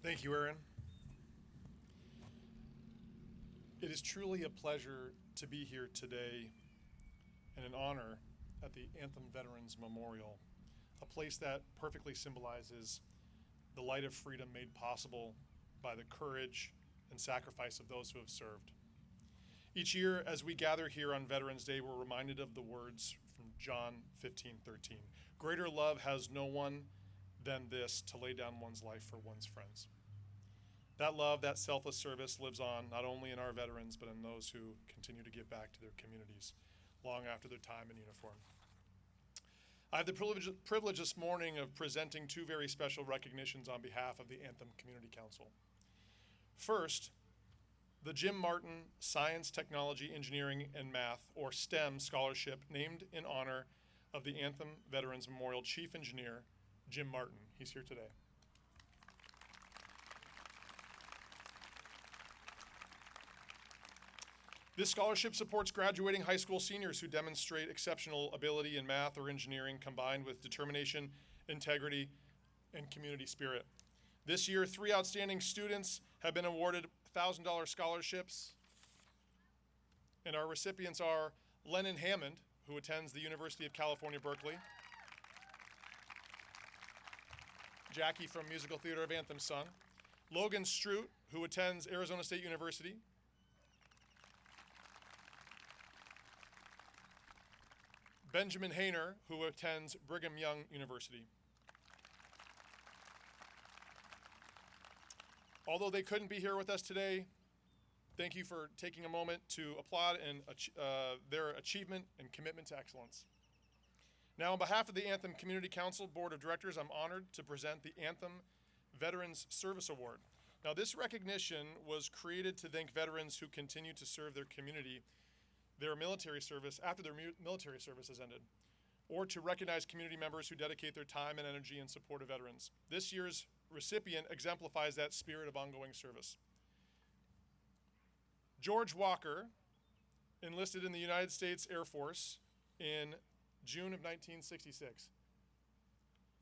Thank you, Aaron. It is truly a pleasure to be here today and an honor at the Anthem Veterans Memorial, a place that perfectly symbolizes the light of freedom made possible by the courage and sacrifice of those who have served. Each year, as we gather here on Veterans Day, we're reminded of the words from John 15:13. Greater love has no one than this, to lay down one's life for one's friends. That love, that selfless service lives on not only in our veterans, but in those who continue to give back to their communities long after their time in uniform. I have the privilege this morning of presenting two very special recognitions on behalf of the Anthem Community Council. First, the Jim Martin Science, Technology, Engineering, and Math, or STEM Scholarship, named in honor of the Anthem Veterans Memorial Chief Engineer, Jim Martin. He's here today. This scholarship supports graduating high school seniors who demonstrate exceptional ability in math or engineering combined with determination, integrity, and community spirit. This year, 3 outstanding students have been awarded $1,000 scholarships, and our recipients are Lennon Hammond, who attends the University of California, Berkeley, Jackie from Musical Theater of Anthem sung, Logan Strout, who attends Arizona State University, Benjamin Hayner, who attends Brigham Young University. Although they couldn't be here with us today, thank you for taking a moment to applaud their achievement and commitment to excellence. Now, on behalf of the Anthem Community Council Board of Directors, I'm honored to present the Anthem Veterans Service Award. Now, this recognition was created to thank veterans who continue to serve their community, their military service after their military service has ended, or to recognize community members who dedicate their time and energy in support of veterans. This year's recipient exemplifies that spirit of ongoing service. George Walker enlisted in the United States Air Force in June of 1966.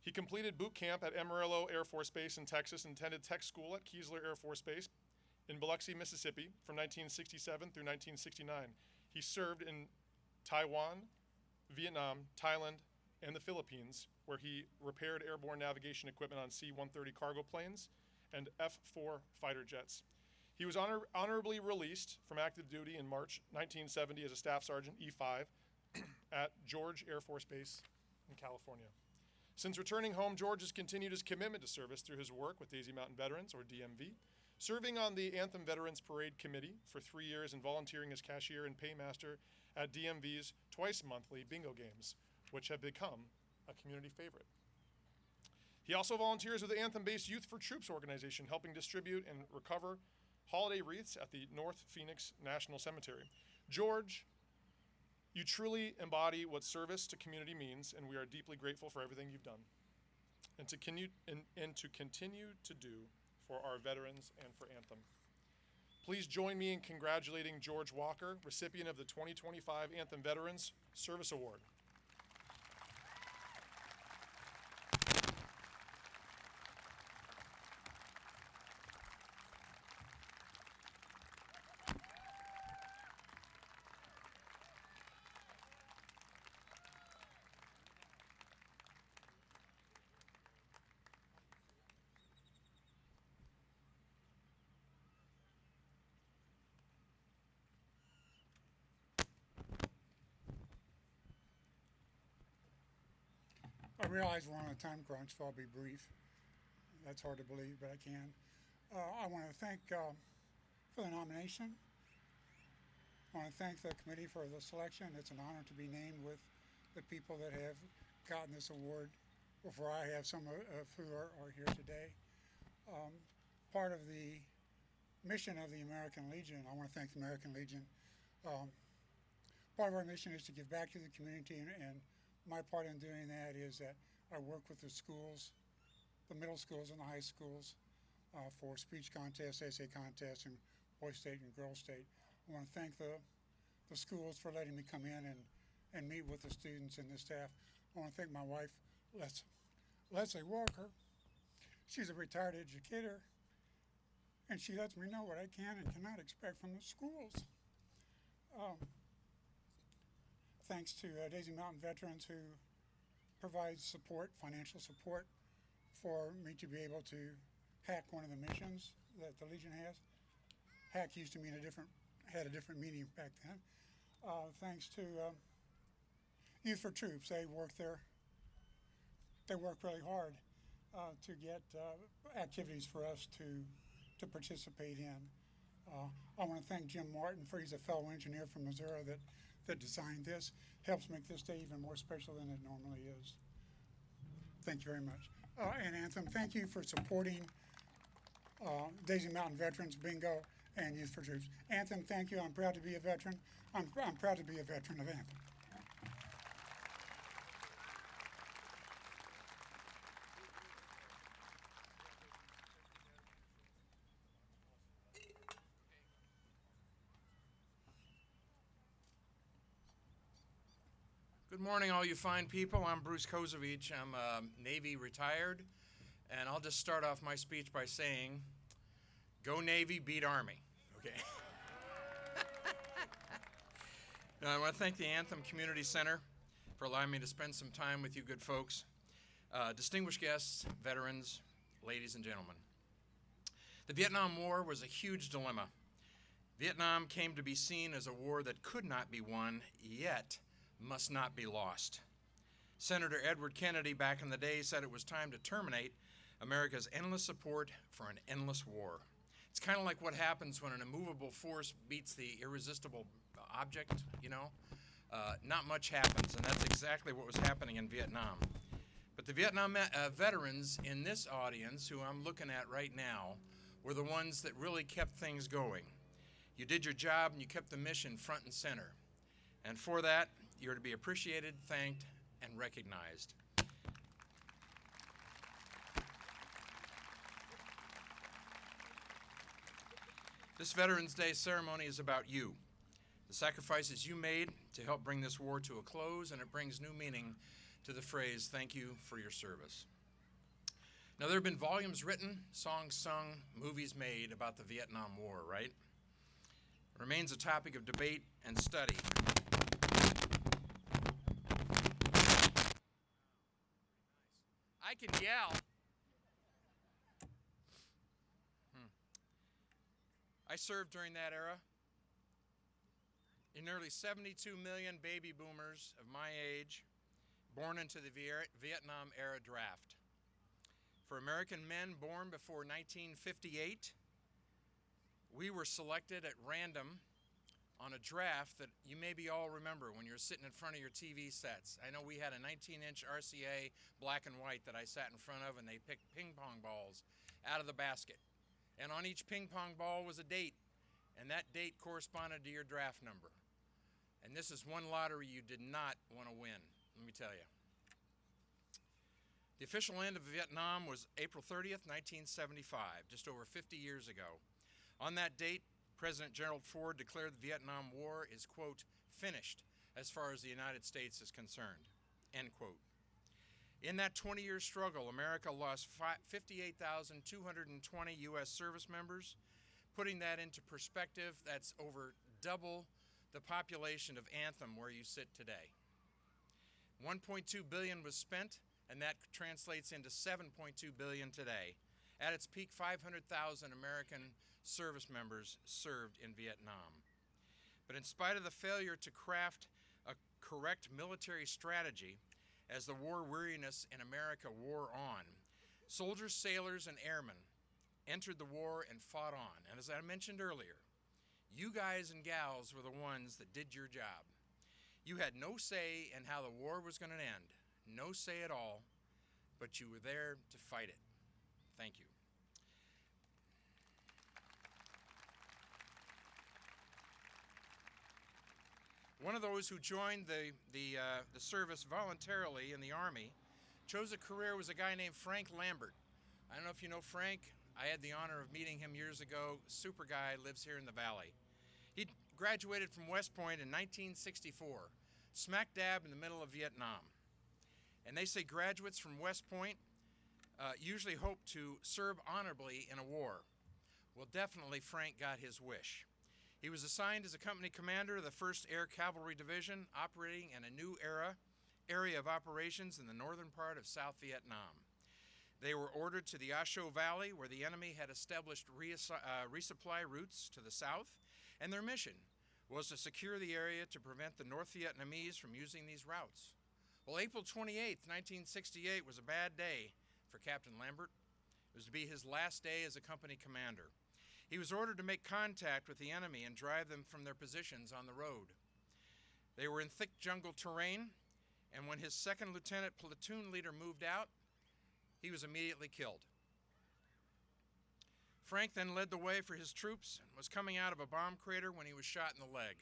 He completed boot camp at Amarillo Air Force Base in Texas and attended tech school at Keesler Air Force Base in Biloxi, Mississippi from 1967 through 1969. He served in Taiwan, Vietnam, Thailand, and the Philippines, where he repaired airborne navigation equipment on C-130 cargo planes and F-4 fighter jets. He was honorably released from active duty in March 1970 as a Staff Sergeant E-5 at George Air Force Base in California. Since returning home, George has continued his commitment to service through his work with Daisy Mountain Veterans, or DMV, serving on the Anthem Veterans Parade Committee for 3 years and volunteering as cashier and paymaster at DMV's twice-monthly bingo games, which have become a community favorite. He also volunteers with the Anthem-based Youth for Troops organization, helping distribute and recover holiday wreaths at the North Phoenix National Cemetery. George, you truly embody what service to community means, and we are deeply grateful for everything you've done and to continue to do for our veterans and for Anthem. Please join me in congratulating George Walker, recipient of the 2025 Anthem Veterans Service Award. I realize we're on a time crunch, so I'll be brief. That's hard to believe, but I can. I want to thank for the nomination. I want to thank the committee for the selection. It's an honor to be named with the people that have gotten this award before I have, some of who are here today. Part of the mission of the American Legion, I want to thank the American Legion. Part of our mission is to give back to the community, and my part in doing that is that I work with the schools, the middle schools and the high schools, for speech contests, essay contests, and Boy State and Girl State. I want to thank the schools for letting me come in and meet with the students and the staff. I want to thank my wife, Leslie Walker. She's a retired educator, and she lets me know what I can and cannot expect from the schools. Thanks to Daisy Mountain Veterans, who provides support, financial support, for me to be able to hack one of the missions that the Legion has. Hack used to mean had a different meaning back then. Thanks to Youth for Troops, they work really hard to get activities for us to participate in. I want to thank Jim Martin, for he's a fellow engineer from Missouri that designed this helps make this day even more special than it normally is. Thank you very much. And Anthem, thank you for supporting Daisy Mountain Veterans Bingo and Youth for Troops. Anthem, thank you. I'm proud to be a veteran. I'm proud to be a veteran of Anthem. Good morning, all you fine people. I'm Bruce Kozovich. I'm Navy retired, and I'll just start off my speech by saying, go Navy, beat Army, okay? Now, I want to thank the Anthem Community Center for allowing me to spend some time with you good folks, distinguished guests, veterans, ladies and gentlemen. The Vietnam War was a huge dilemma. Vietnam came to be seen as a war that could not be won, yet must not be lost. Senator Edward Kennedy back in the day said it was time to terminate America's endless support for an endless war. It's kind of like what happens when an immovable force beats the irresistible object, you know? Not much happens, and that's exactly what was happening in Vietnam. But the Vietnam veterans in this audience, who I'm looking at right now, were the ones that really kept things going. You did your job and you kept the mission front and center. And for that, you're to be appreciated, thanked, and recognized. This Veterans Day ceremony is about you, the sacrifices you made to help bring this war to a close, and it brings new meaning to the phrase, thank you for your service. Now, there have been volumes written, songs sung, movies made about the Vietnam War, right? It remains a topic of debate and study. I can yell. I served during that era. In nearly 72 million baby boomers of my age born into the Vietnam era draft. For American men born before 1958, we were selected at random on a draft that you maybe all remember when you're sitting in front of your TV sets. I know we had a 19-inch RCA black and white that I sat in front of, and they picked ping pong balls out of the basket. And on each ping pong ball was a date, and that date corresponded to your draft number. And this is one lottery you did not want to win, let me tell you. The official end of Vietnam was April 30th, 1975, just over 50 years ago. On that date, President Gerald Ford declared the Vietnam War is, quote, finished as far as the United States is concerned, end quote. In that 20-year struggle, America lost 58,220 U.S. service members. Putting that into perspective, that's over double the population of Anthem where you sit today. $1.2 billion was spent, and that translates into $7.2 billion today. At its peak, 500,000 American service members served in Vietnam. But in spite of the failure to craft a correct military strategy, as the war weariness in America wore on, soldiers, sailors, and airmen entered the war and fought on. And as I mentioned earlier, you guys and gals were the ones that did your job. You had no say in how the war was going to end, no say at all, but you were there to fight it. Thank you. One of those who joined the service voluntarily in the Army chose a career was a guy named Frank Lambert. I don't know if you know Frank. I had the honor of meeting him years ago. Super guy, lives here in the Valley. He graduated from West Point in 1964, smack dab in the middle of Vietnam. And they say graduates from West Point usually hope to serve honorably in a war. Well, definitely Frank got his wish. He was assigned as a company commander of the 1st Air Cavalry Division, operating in a new area of operations in the northern part of South Vietnam. They were ordered to the A Cho Valley, where the enemy had established resupply routes to the south, and their mission was to secure the area to prevent the North Vietnamese from using these routes. Well, April 28th, 1968 was a bad day for Captain Lambert. It was to be his last day as a company commander. He was ordered to make contact with the enemy and drive them from their positions on the road. They were in thick jungle terrain, and when his second lieutenant platoon leader moved out, he was immediately killed. Frank then led the way for his troops and was coming out of a bomb crater when he was shot in the leg.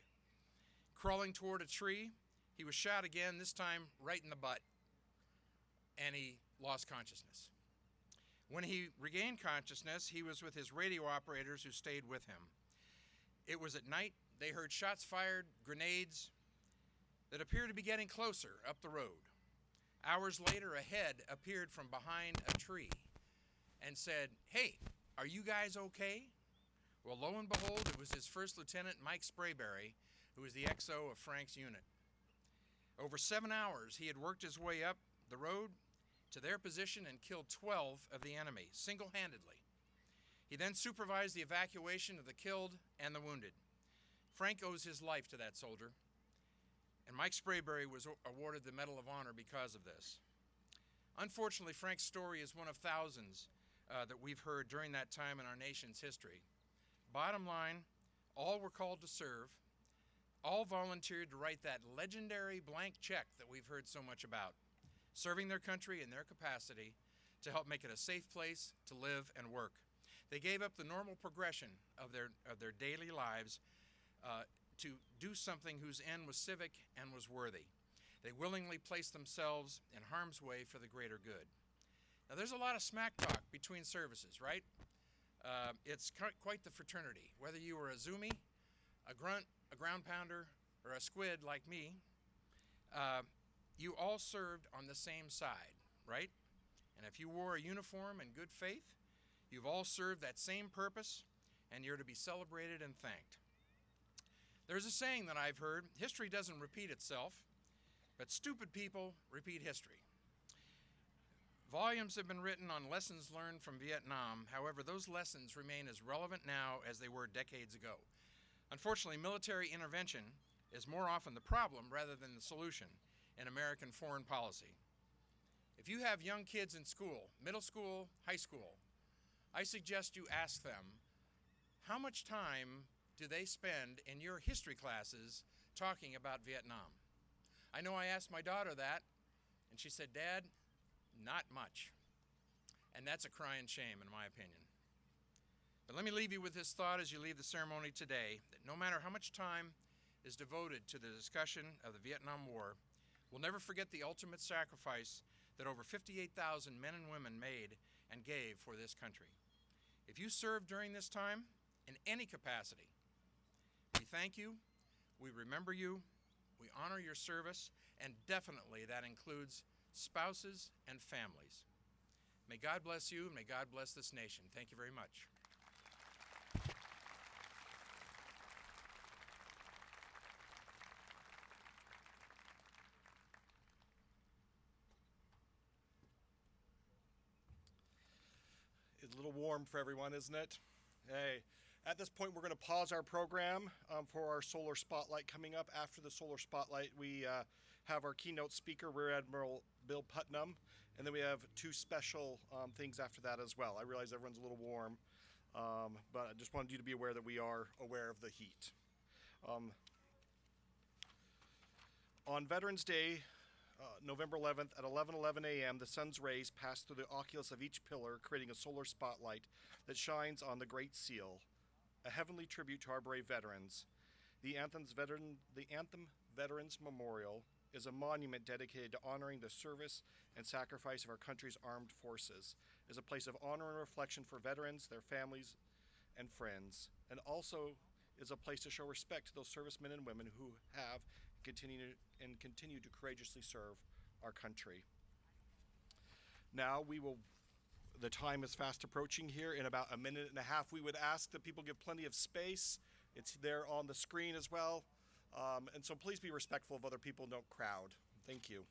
Crawling toward a tree, he was shot again, this time right in the butt, and he lost consciousness. When he regained consciousness, he was with his radio operators who stayed with him. It was at night. They heard shots fired, grenades that appeared to be getting closer up the road. Hours later, a head appeared from behind a tree and said, "Hey, are you guys okay?" Well, lo and behold, it was his first lieutenant, Mike Sprayberry, who was the XO of Frank's unit. Over 7 hours, he had worked his way up the road to their position and killed 12 of the enemy, single-handedly. He then supervised the evacuation of the killed and the wounded. Frank owes his life to that soldier, and Mike Sprayberry was awarded the Medal of Honor because of this. Unfortunately, Frank's story is one of thousands that we've heard during that time in our nation's history. Bottom line, all were called to serve. All volunteered to write that legendary blank check that we've heard so much about, serving their country in their capacity to help make it a safe place to live and work. They gave up the normal progression of their daily lives to do something whose end was civic and was worthy. They willingly placed themselves in harm's way for the greater good. Now, there's a lot of smack talk between services, right? It's quite the fraternity. Whether you were a Zoomy, a grunt, a ground pounder, or a squid like me, you all served on the same side, right? And if you wore a uniform in good faith, you've all served that same purpose, and you're to be celebrated and thanked. There's a saying that I've heard, history doesn't repeat itself, but stupid people repeat history. Volumes have been written on lessons learned from Vietnam. However, those lessons remain as relevant now as they were decades ago. Unfortunately, military intervention is more often the problem rather than the solution in American foreign policy. If you have young kids in school, middle school, high school, I suggest you ask them, how much time do they spend in your history classes talking about Vietnam? I know I asked my daughter that, and she said, "Dad, not much." And that's a crying shame, in my opinion. But let me leave you with this thought as you leave the ceremony today, that no matter how much time is devoted to the discussion of the Vietnam War, we'll never forget the ultimate sacrifice that over 58,000 men and women made and gave for this country. If you served during this time, in any capacity, we thank you, we remember you, we honor your service, and definitely that includes spouses and families. May God bless you, and may God bless this nation. Thank you very much. It's a little warm for everyone, isn't it? Hey, at this point, we're going to pause our program for our Solar Spotlight coming up. After the Solar Spotlight, we have our keynote speaker, Rear Admiral Bill Putnam, and then we have two special things after that as well. I realize everyone's a little warm, but I just wanted you to be aware that we are aware of the heat. On Veterans Day, November 11th at 11:11 a.m., the sun's rays pass through the oculus of each pillar, creating a solar spotlight that shines on the Great Seal, a heavenly tribute to our brave veterans. The Anthem Veterans Memorial is a monument dedicated to honoring the service and sacrifice of our country's armed forces. It is a place of honor and reflection for veterans, their families, and friends, and also is a place to show respect to those servicemen and women who have continue to courageously serve our country. Now the time is fast approaching here. In about a minute and a half, we would ask that people give plenty of space. It's there on the screen as well. And so please be respectful of other people, don't crowd. Thank you.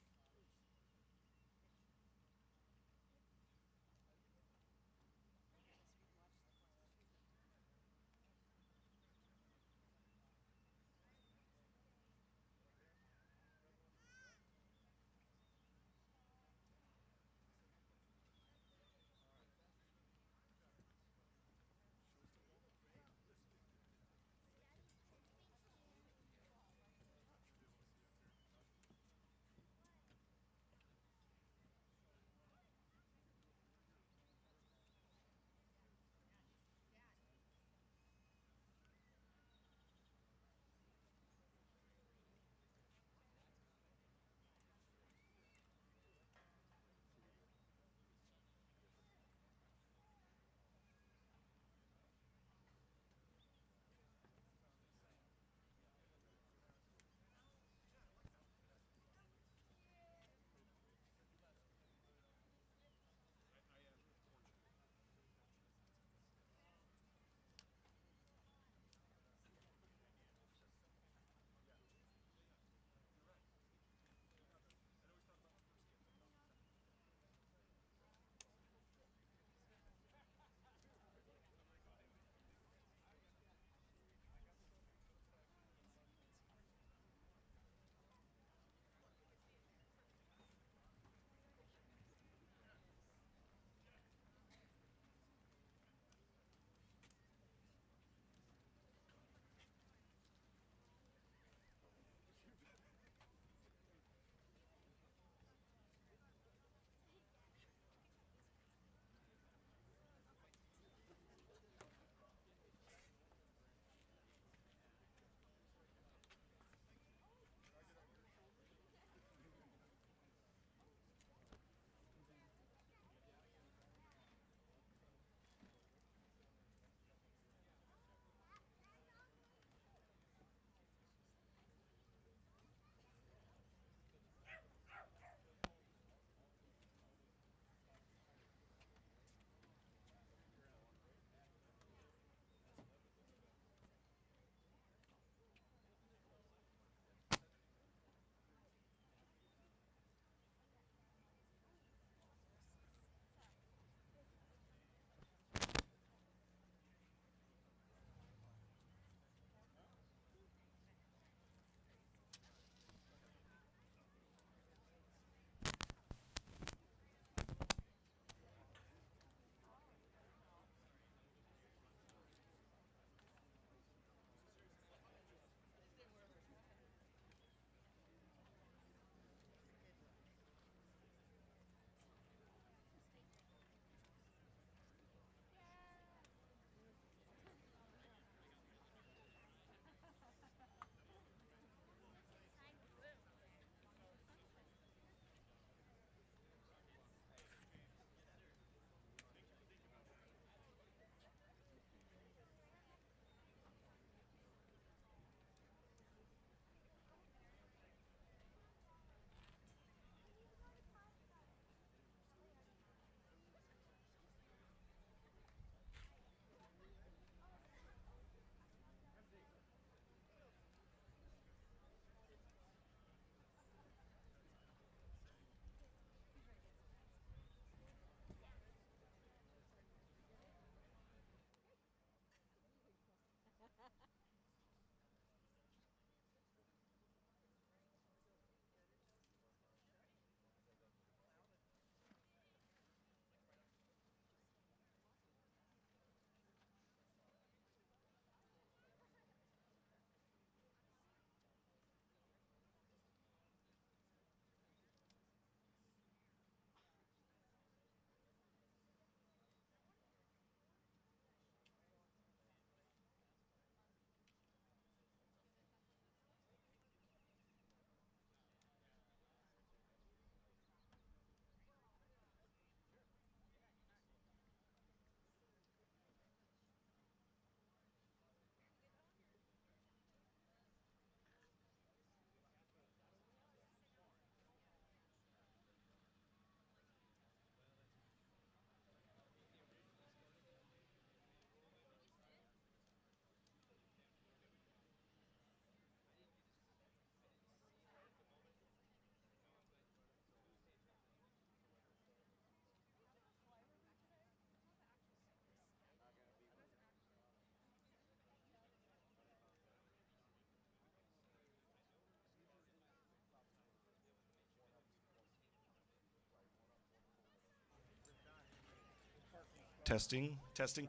Testing, testing.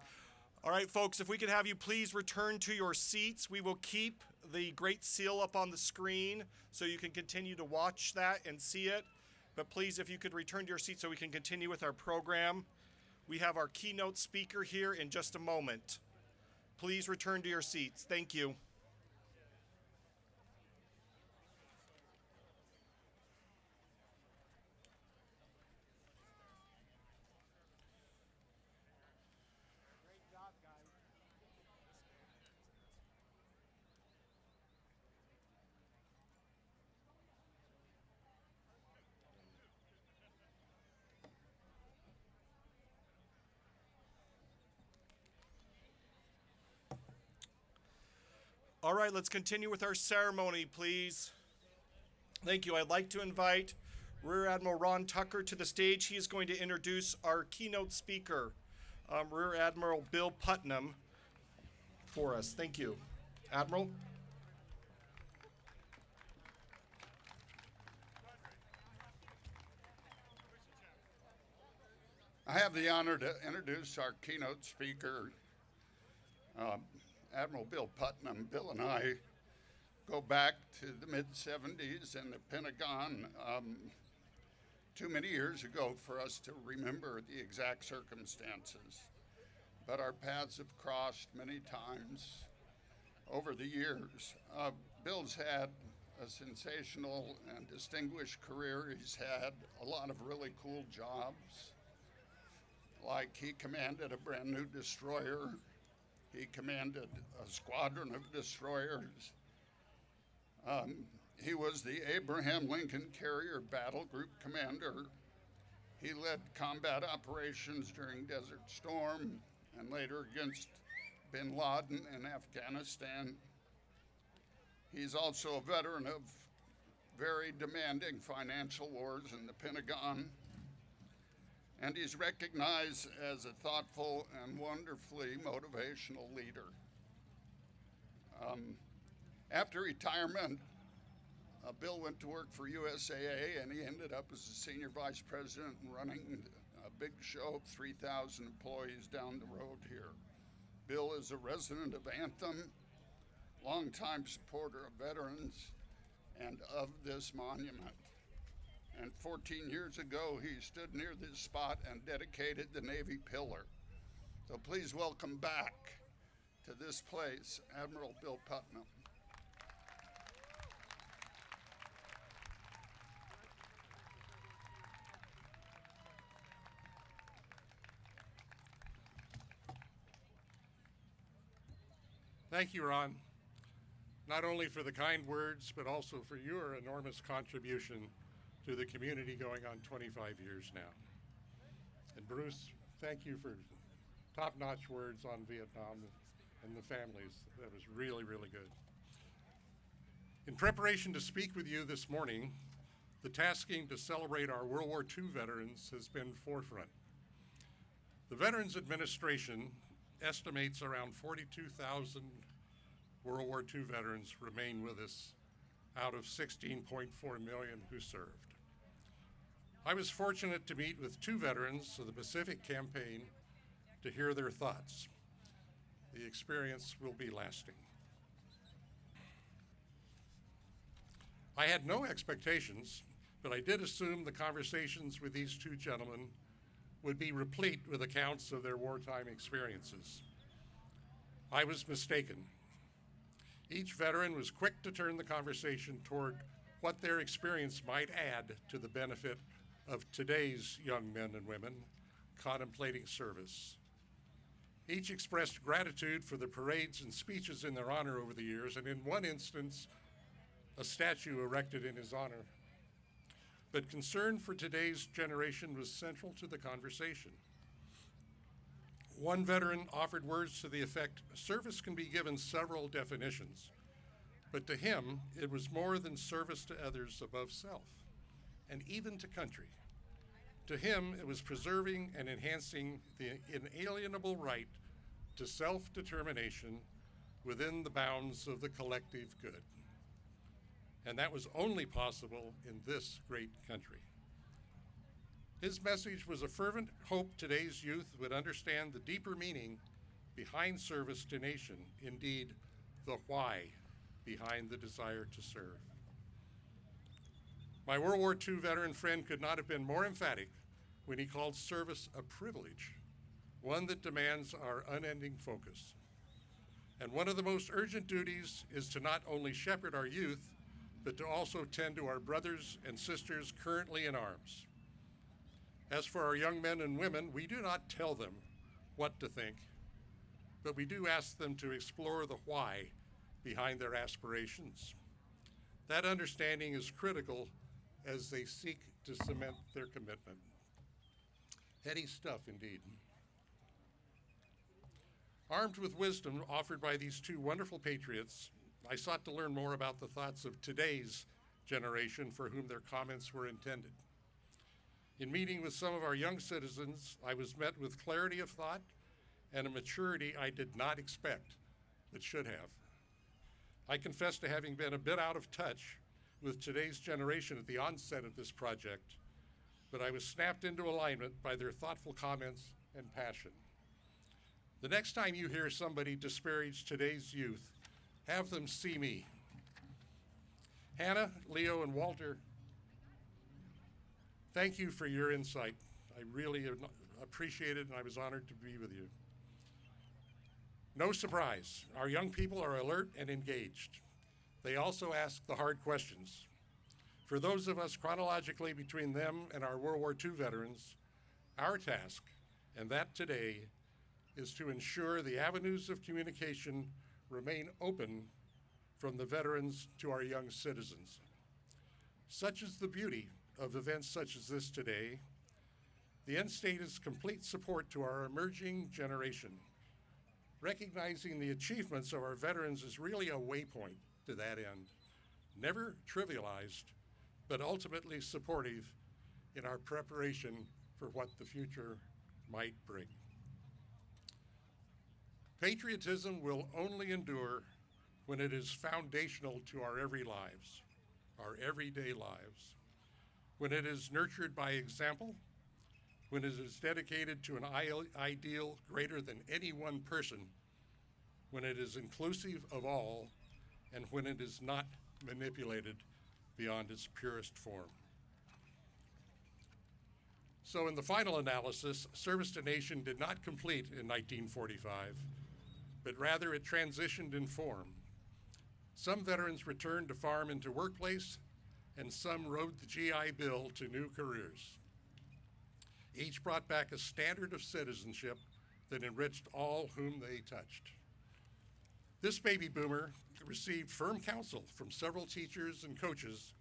All right, folks, if we could have you please return to your seats. We will keep the Great Seal up on the screen so you can continue to watch that and see it. But please, if you could return to your seat so we can continue with our program. We have our keynote speaker here in just a moment. Please return to your seats. Thank you. All right, let's continue with our ceremony, please. Thank you. I'd like to invite Rear Admiral Ron Tucker to the stage. He is going to introduce our keynote speaker, Rear Admiral Bill Putnam, for us. Thank you. Admiral? I have the honor to introduce our keynote speaker, Admiral Bill Putnam. Bill and I go back to the mid-'70s in the Pentagon, too many years ago for us to remember the exact circumstances. But our paths have crossed many times over the years. Bill's had a sensational and distinguished career. He's had a lot of really cool jobs. Like he commanded a brand new destroyer. He commanded a squadron of destroyers. He was the Abraham Lincoln Carrier Battle Group commander. He led combat operations during Desert Storm and later against bin Laden in Afghanistan. He's also a veteran of very demanding financial wars in the Pentagon. And he's recognized as a thoughtful and wonderfully motivational leader. After retirement, Bill went to work for USAA, and he ended up as a senior vice president and running a big show of 3,000 employees down the road here. Bill is a resident of Anthem, longtime supporter of veterans and of this monument. And 14 years ago, he stood near this spot and dedicated the Navy Pillar. So please welcome back to this place, Admiral Bill Putnam. Thank you, Ron, not only for the kind words, but also for your enormous contribution to the community going on 25 years now. And Bruce, thank you for top-notch words on Vietnam and the families. That was really, really good. In preparation to speak with you this morning, the tasking to celebrate our World War II veterans has been forefront. The Veterans Administration estimates around 42,000 World War II veterans remain with us out of 16.4 million who served. I was fortunate to meet with 2 veterans of the Pacific Campaign to hear their thoughts. The experience will be lasting. I had no expectations, but I did assume the conversations with these 2 gentlemen would be replete with accounts of their wartime experiences. I was mistaken. Each veteran was quick to turn the conversation toward what their experience might add to the benefit of today's young men and women contemplating service. Each expressed gratitude for the parades and speeches in their honor over the years, and in one instance, a statue erected in his honor. But concern for today's generation was central to the conversation. One veteran offered words to the effect, service can be given several definitions, but to him, it was more than service to others above self, and even to country. To him, it was preserving and enhancing the inalienable right to self-determination within the bounds of the collective good. And that was only possible in this great country. His message was a fervent hope today's youth would understand the deeper meaning behind service to nation, indeed, the why behind the desire to serve. My World War II veteran friend could not have been more emphatic when he called service a privilege, one that demands our unending focus. And one of the most urgent duties is to not only shepherd our youth, but to also tend to our brothers and sisters currently in arms. As for our young men and women, we do not tell them what to think, but we do ask them to explore the why behind their aspirations. That understanding is critical as they seek to cement their commitment. Heady stuff indeed. Armed with wisdom offered by these two wonderful patriots, I sought to learn more about the thoughts of today's generation for whom their comments were intended. In meeting with some of our young citizens, I was met with clarity of thought and a maturity I did not expect, but should have. I confess to having been a bit out of touch with today's generation at the onset of this project, but I was snapped into alignment by their thoughtful comments and passion. The next time you hear somebody disparage today's youth, have them see me. Hannah, Leo, and Walter, thank you for your insight. I really appreciate it, and I was honored to be with you. No surprise, our young people are alert and engaged. They also ask the hard questions. For those of us chronologically between them and our World War II veterans, our task, and that today, is to ensure the avenues of communication remain open from the veterans to our young citizens. Such is the beauty of events such as this today. The end state is complete support to our emerging generation. Recognizing the achievements of our veterans is really a waypoint to that end, never trivialized, but ultimately supportive in our preparation for what the future might bring. Patriotism will only endure when it is foundational to our everyday lives, when it is nurtured by example, when it is dedicated to an ideal greater than any one person, when it is inclusive of all, and when it is not manipulated beyond its purest form. So in the final analysis, service to nation did not complete in 1945, but rather it transitioned in form. Some veterans returned to farm into workplace, and some rode the GI Bill to new careers. Each brought back a standard of citizenship that enriched all whom they touched. This baby boomer received firm counsel from several teachers and coaches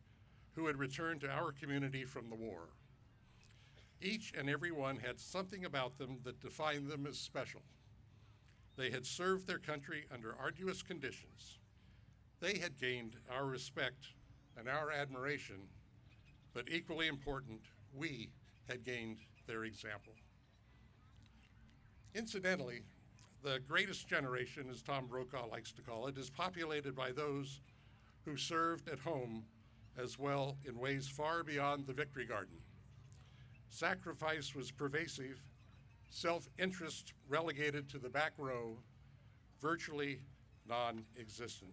who had returned to our community from the war. Each and every one had something about them that defined them as special. They had served their country under arduous conditions. They had gained our respect and our admiration, but equally important, we had gained their example. Incidentally, the greatest generation, as Tom Brokaw likes to call it, is populated by those who served at home as well in ways far beyond the victory garden. Sacrifice was pervasive, self-interest relegated to the back row, virtually non-existent.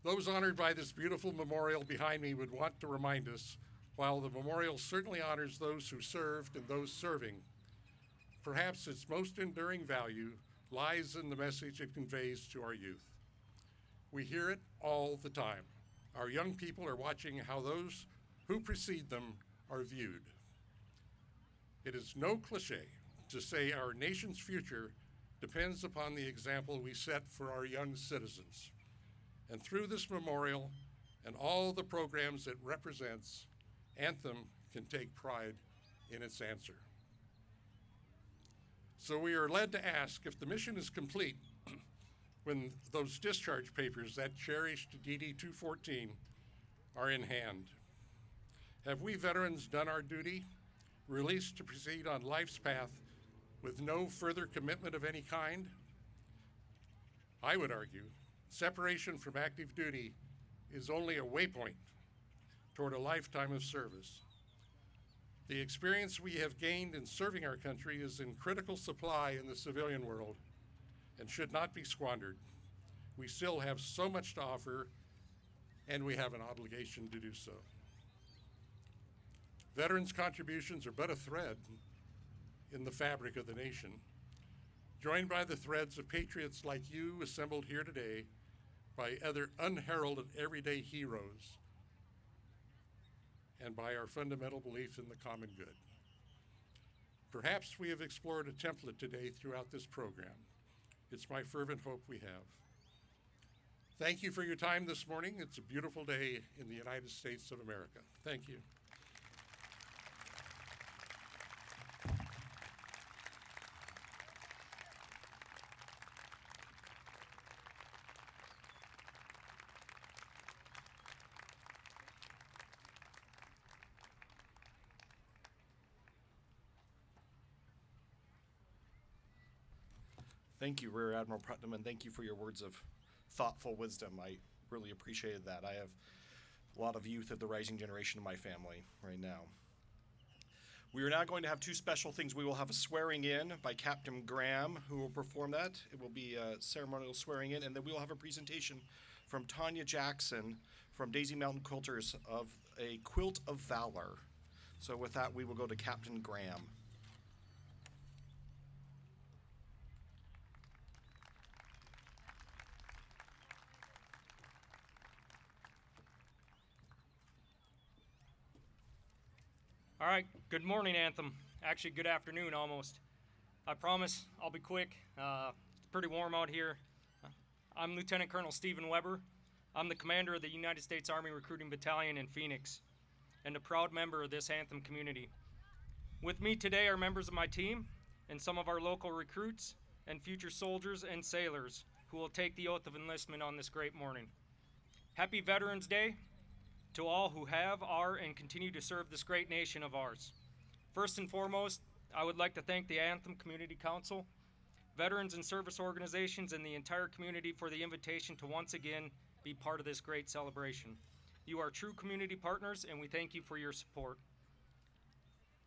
Those honored by this beautiful memorial behind me would want to remind us, while the memorial certainly honors those who served and those serving, perhaps its most enduring value lies in the message it conveys to our youth. We hear it all the time. Our young people are watching how those who precede them are viewed. It is no cliche to say our nation's future depends upon the example we set for our young citizens. And through this memorial and all the programs it represents, Anthem can take pride in its answer. So we are led to ask if the mission is complete when those discharge papers, that cherished DD 214, are in hand. Have we veterans done our duty, released to proceed on life's path with no further commitment of any kind? I would argue separation from active duty is only a waypoint toward a lifetime of service. The experience we have gained in serving our country is in critical supply in the civilian world and should not be squandered. We still have so much to offer, and we have an obligation to do so. Veterans' contributions are but a thread in the fabric of the nation, joined by the threads of patriots like you assembled here today, by other unheralded everyday heroes, and by our fundamental belief in the common good. Perhaps we have explored a template today throughout this program. It's my fervent hope we have. Thank you for your time this morning. It's a beautiful day in the United States of America. Thank you. Thank you, Rear Admiral Putnam, and thank you for your words of thoughtful wisdom. I really appreciated that. I have a lot of youth of the rising generation in my family right now. We are now going to have two special things. We will have a swearing in by Captain Graham, who will perform that. It will be a ceremonial swearing in, and then we will have a presentation from Tanya Jackson from Daisy Mountain Quilters of a Quilt of Valor. So with that, we will go to Captain Graham. All right, good morning, Anthem. Actually, good afternoon almost. I promise I'll be quick. It's pretty warm out here. I'm Lieutenant Colonel Stephen Weber. I'm the commander of the United States Army Recruiting Battalion in Phoenix and a proud member of this Anthem community. With me today are members of my team and some of our local recruits and future soldiers and sailors who will take the oath of enlistment on this great morning. Happy Veterans Day to all who have, are, and continue to serve this great nation of ours. First and foremost, I would like to thank the Anthem Community Council, veterans and service organizations, and the entire community for the invitation to once again be part of this great celebration. You are true community partners, and we thank you for your support.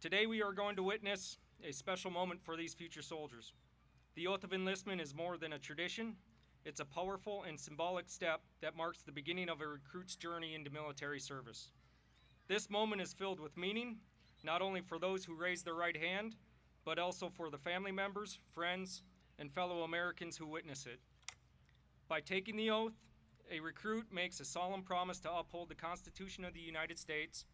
Today we are going to witness a special moment for these future soldiers. The oath of enlistment is more than a tradition. It's a powerful and symbolic step that marks the beginning of a recruit's journey into military service. This moment is filled with meaning, not only for those who raise their right hand, but also for the family members, friends, and fellow Americans who witness it. By taking the oath, a recruit makes a solemn promise to uphold the Constitution of the United States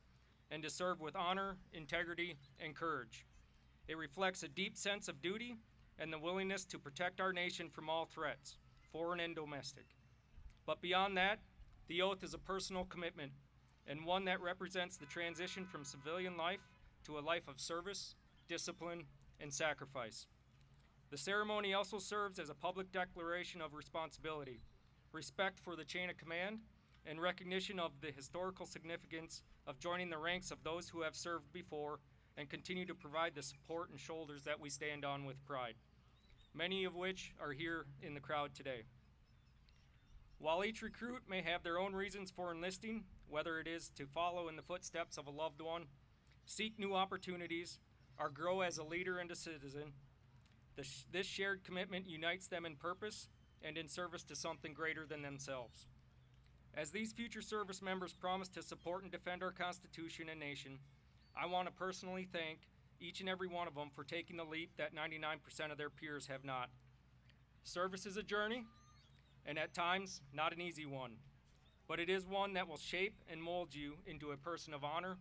and to serve with honor, integrity, and courage. It reflects a deep sense of duty and the willingness to protect our nation from all threats, foreign and domestic. But beyond that, the oath is a personal commitment and one that represents the transition from civilian life to a life of service, discipline, and sacrifice. The ceremony also serves as a public declaration of responsibility, respect for the chain of command, and recognition of the historical significance of joining the ranks of those who have served before and continue to provide the support and shoulders that we stand on with pride, many of which are here in the crowd today. While each recruit may have their own reasons for enlisting, whether it is to follow in the footsteps of a loved one, seek new opportunities, or grow as a leader and a citizen, this shared commitment unites them in purpose and in service to something greater than themselves. As these future service members promise to support and defend our Constitution and nation, I want to personally thank each and every one of them for taking the leap that 99% of their peers have not. Service is a journey, and at times, not an easy one, but it is one that will shape and mold you into a person of honor,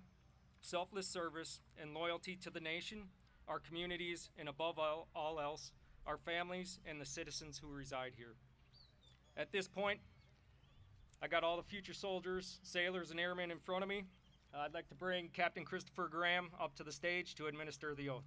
selfless service, and loyalty to the nation, our communities, and above all else, our families and the citizens who reside here. At this point, I got all the future soldiers, sailors, and airmen in front of me. I'd like to bring Captain Christopher Graham up to the stage to administer the oath.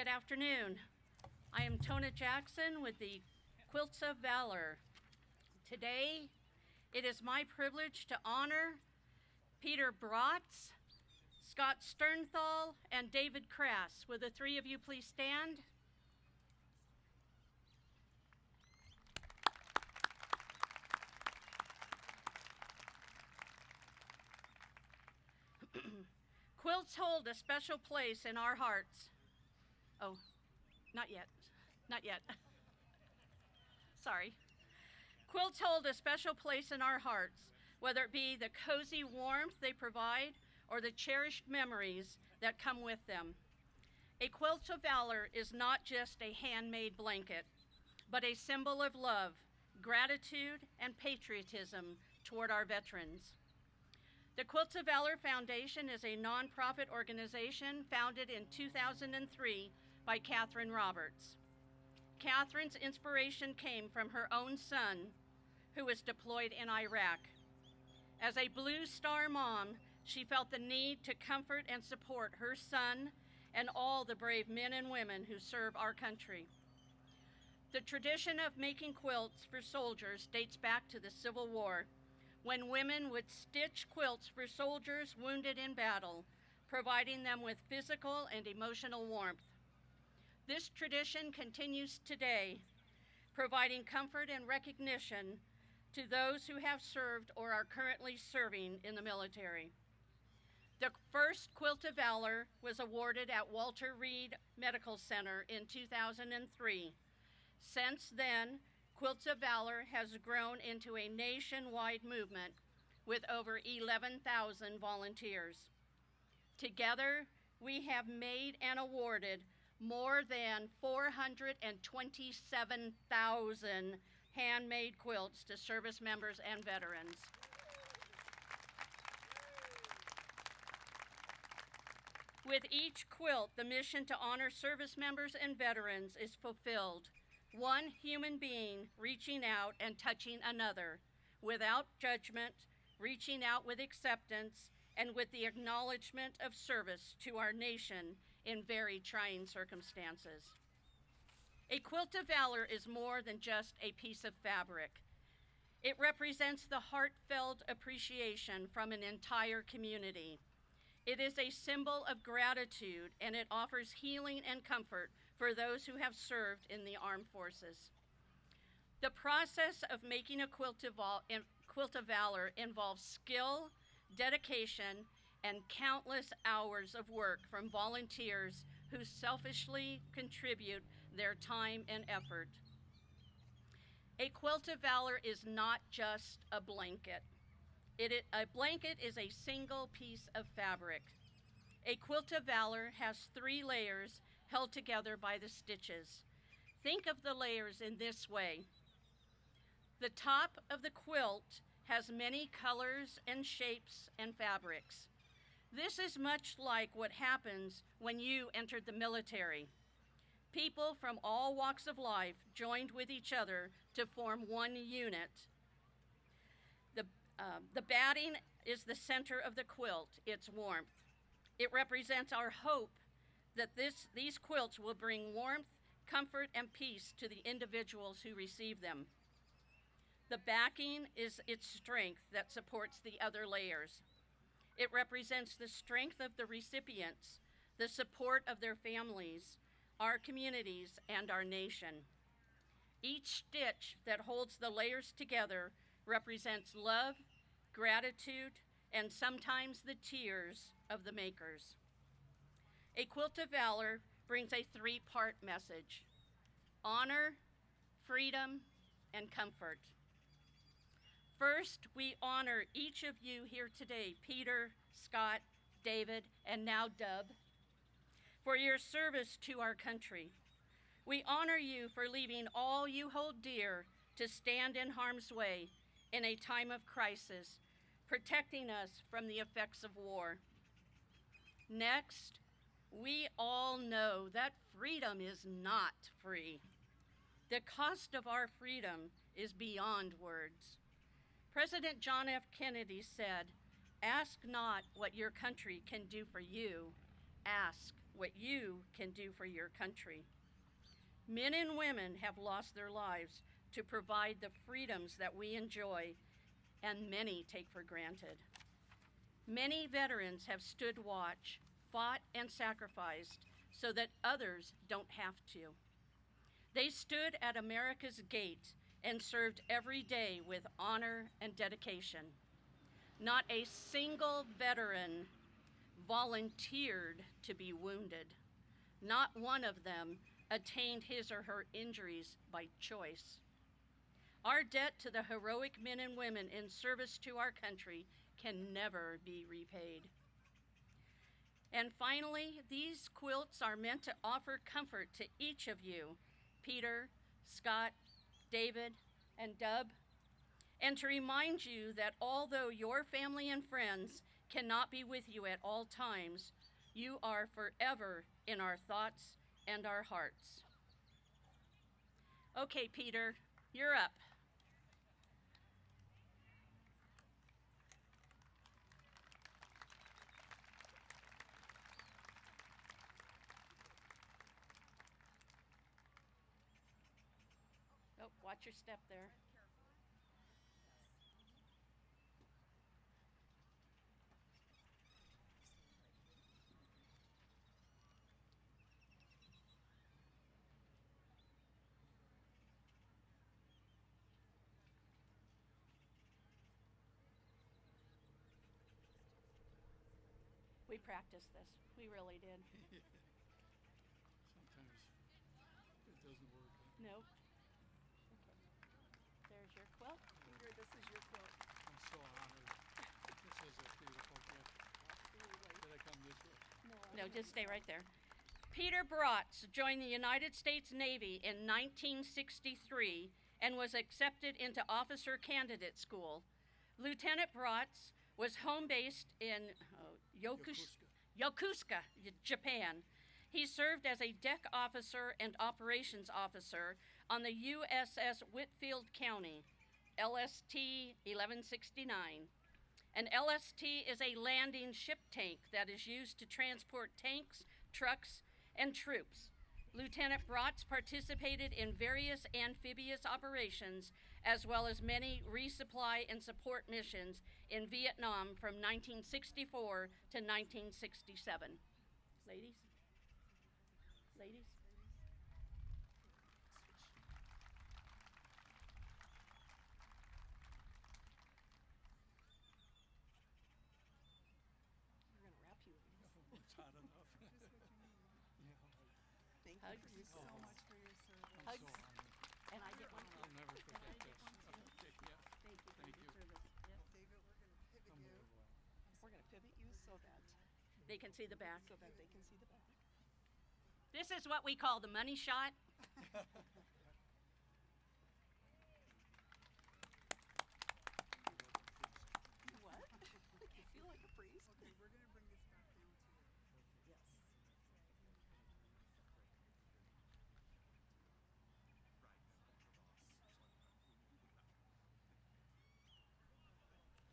Good afternoon. I am Tona Jackson with the Quilts of Valor. Today, it is my privilege to honor Peter Bratz, Scott Sternthal, and David Crass. Will the three of you please stand? Quilts hold a special place in our hearts. Oh, not yet. Not yet. Sorry. Quilts hold a special place in our hearts, whether it be the cozy warmth they provide or the cherished memories that come with them. A quilt of valor is not just a handmade blanket, but a symbol of love, gratitude, and patriotism toward our veterans. The Quilts of Valor Foundation is a nonprofit organization founded in 2003 by Catherine Roberts. Catherine's inspiration came from her own son, who was deployed in Iraq. As a Blue Star mom, she felt the need to comfort and support her son and all the brave men and women who serve our country. The tradition of making quilts for soldiers dates back to the Civil War, when women would stitch quilts for soldiers wounded in battle, providing them with physical and emotional warmth. This tradition continues today, providing comfort and recognition to those who have served or are currently serving in the military. The first Quilt of Valor was awarded at Walter Reed Medical Center in 2003. Since then, Quilts of Valor has grown into a nationwide movement with over 11,000 volunteers. Together, we have made and awarded more than 427,000 handmade quilts to service members and veterans. With each quilt, the mission to honor service members and veterans is fulfilled. One human being reaching out and touching another, without judgment, reaching out with acceptance, and with the acknowledgement of service to our nation in very trying circumstances. A quilt of valor is more than just a piece of fabric. It represents the heartfelt appreciation from an entire community. It is a symbol of gratitude, and it offers healing and comfort for those who have served in the armed forces. The process of making a quilt of valor involves skill, dedication, and countless hours of work from volunteers who selfishly contribute their time and effort. A quilt of valor is not just a blanket. A blanket is a single piece of fabric. A quilt of valor has 3 layers held together by the stitches. Think of the layers in this way. The top of the quilt has many colors and shapes and fabrics. This is much like what happens when you entered the military. People from all walks of life joined with each other to form one unit. The batting is the center of the quilt, its warmth. It represents our hope that these quilts will bring warmth, comfort, and peace to the individuals who receive them. The backing is its strength that supports the other layers. It represents the strength of the recipients, the support of their families, our communities, and our nation. Each stitch that holds the layers together represents love, gratitude, and sometimes the tears of the makers. A quilt of valor brings a 3-part message: honor, freedom, and comfort. First, we honor each of you here today, Peter, Scott, David, and now Dub, for your service to our country. We honor you for leaving all you hold dear to stand in harm's way in a time of crisis, protecting us from the effects of war. Next, we all know that freedom is not free. The cost of our freedom is beyond words. President John F. Kennedy said, "Ask not what your country can do for you, ask what you can do for your country. Men and women have lost their lives to provide the freedoms that we enjoy and many take for granted. Many veterans have stood watch, fought, and sacrificed so that others don't have to. They stood at America's gate and served every day with honor and dedication. Not a single veteran volunteered to be wounded. Not one of them attained his or her injuries by choice. Our debt to the heroic men and women in service to our country can never be repaid. And finally, these quilts are meant to offer comfort to each of you, Peter, Scott, David, and Dub, and to remind you that although your family and friends cannot be with you at all times, you are forever in our thoughts and our hearts. Okay, Peter, you're up. Oh, watch your step there. We practiced this. We really did. Sometimes it doesn't work. Nope. Okay. There's your quilt. Peter, this is your quilt. I'm so honored. This is a beautiful gift. Absolutely. Did I come this way? No, just stay right there. Peter Bratz joined the United States Navy in 1963 and was accepted into Officer Candidate School. Lieutenant Bratz was home-based in Yokosuka, Japan. He served as a deck officer and operations officer on the USS Whitfield County, LST 1169. An LST is a landing ship tank that is used to transport tanks, trucks, and troops. Lieutenant Bratz participated in various amphibious operations as well as many resupply and support missions in Vietnam from 1964 to 1967. Ladies? Ladies? We're going to wrap you. It's hot enough. Hugs. Thank you so much for your service. Hugs. And I get one. I'll never forget this. Thank you for your service. Yep. David, we're going to pivot you. We're going to pivot you so that they can see the back. So that they can see the back. This is what we call the money shot. What? You feel like a priest? Okay, we're going to bring this back down to you. Yes.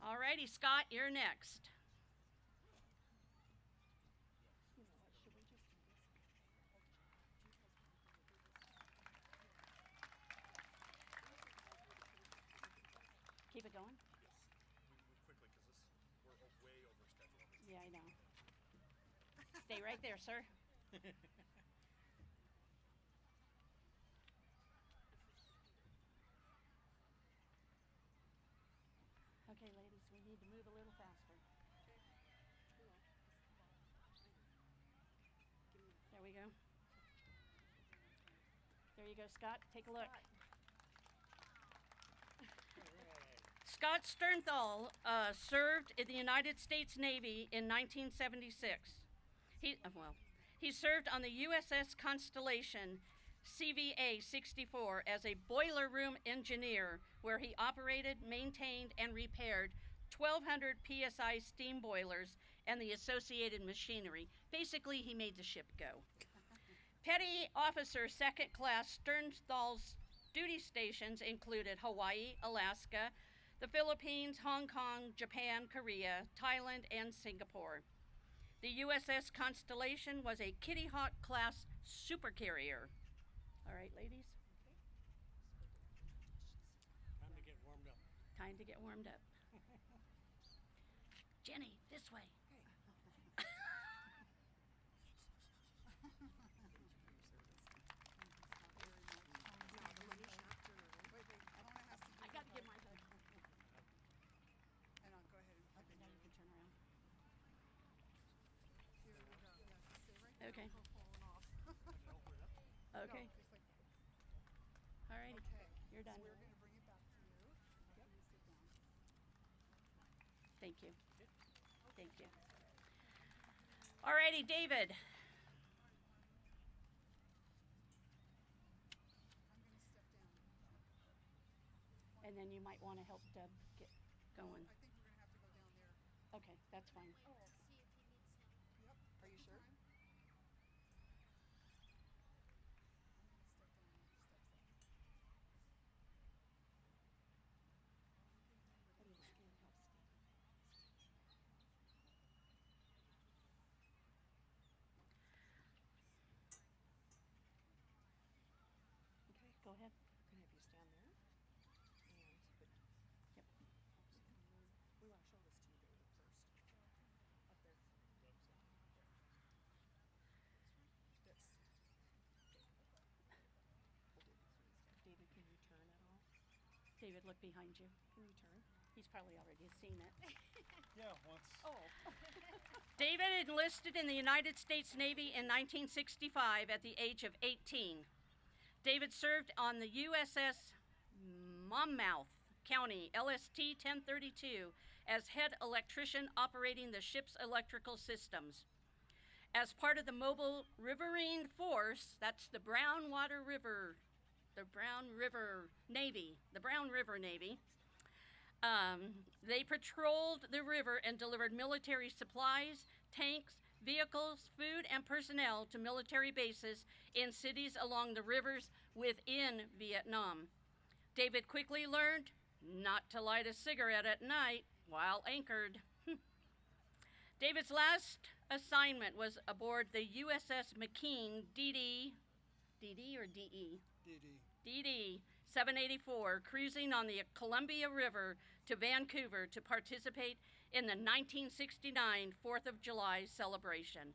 Alrighty, Scott, you're next. Keep it going? Move quickly because we're way over schedule. Yeah, I know. Stay right there, sir. Okay, ladies, we need to move a little faster. There we go. There you go, Scott. Take a look. Scott Sternthal served in the United States Navy in 1976. He served on the USS Constellation CVA-64 as a boiler room engineer, where he operated, maintained, and repaired 1,200 PSI steam boilers and the associated machinery. Basically, he made the ship go. Petty Officer Second Class Sternthal's duty stations included Hawaii, Alaska, the Philippines, Hong Kong, Japan, Korea, Thailand, and Singapore. The USS Constellation was a Kitty Hawk class supercarrier. All right, ladies. Time to get warmed up. Time to get warmed up. Jenny, this way. I got to get my hug. And I'll go ahead and Okay, now you can turn around. here we go. Yeah, just stay right there. Okay. We're falling off. Okay. No, just like that. All righty. Okay. You're done. So we're going to bring it back to you. Yep. You sit down. Thank you. Thank you. All righty, David. I'm going to step down. And then you might want to help Deb get going. I think we're going to have to go down there. Okay, that's fine. Oh, see if he needs some. Yep. Are you sure? Okay, go ahead. I'm going to have you stand there. And put, Yep. we want to show this to you, David, first. Up there. This. David, can you turn at all? David, look behind you. Can you turn? He's probably already seen it. Yeah, once. Oh. David enlisted in the United States Navy in 1965 at the age of 18. David served on the USS Monmouth County, LST 1032, as head electrician operating the ship's electrical systems. As part of the Mobile Riverine Force, that's the Brown River Navy, they patrolled the river and delivered military supplies, tanks, vehicles, food, and personnel to military bases in cities along the rivers within Vietnam. David quickly learned not to light a cigarette at night while anchored. David's last assignment was aboard the USS McKean DD or DE? DD 784, cruising on the Columbia River to Vancouver to participate in the 1969 4th of July celebration.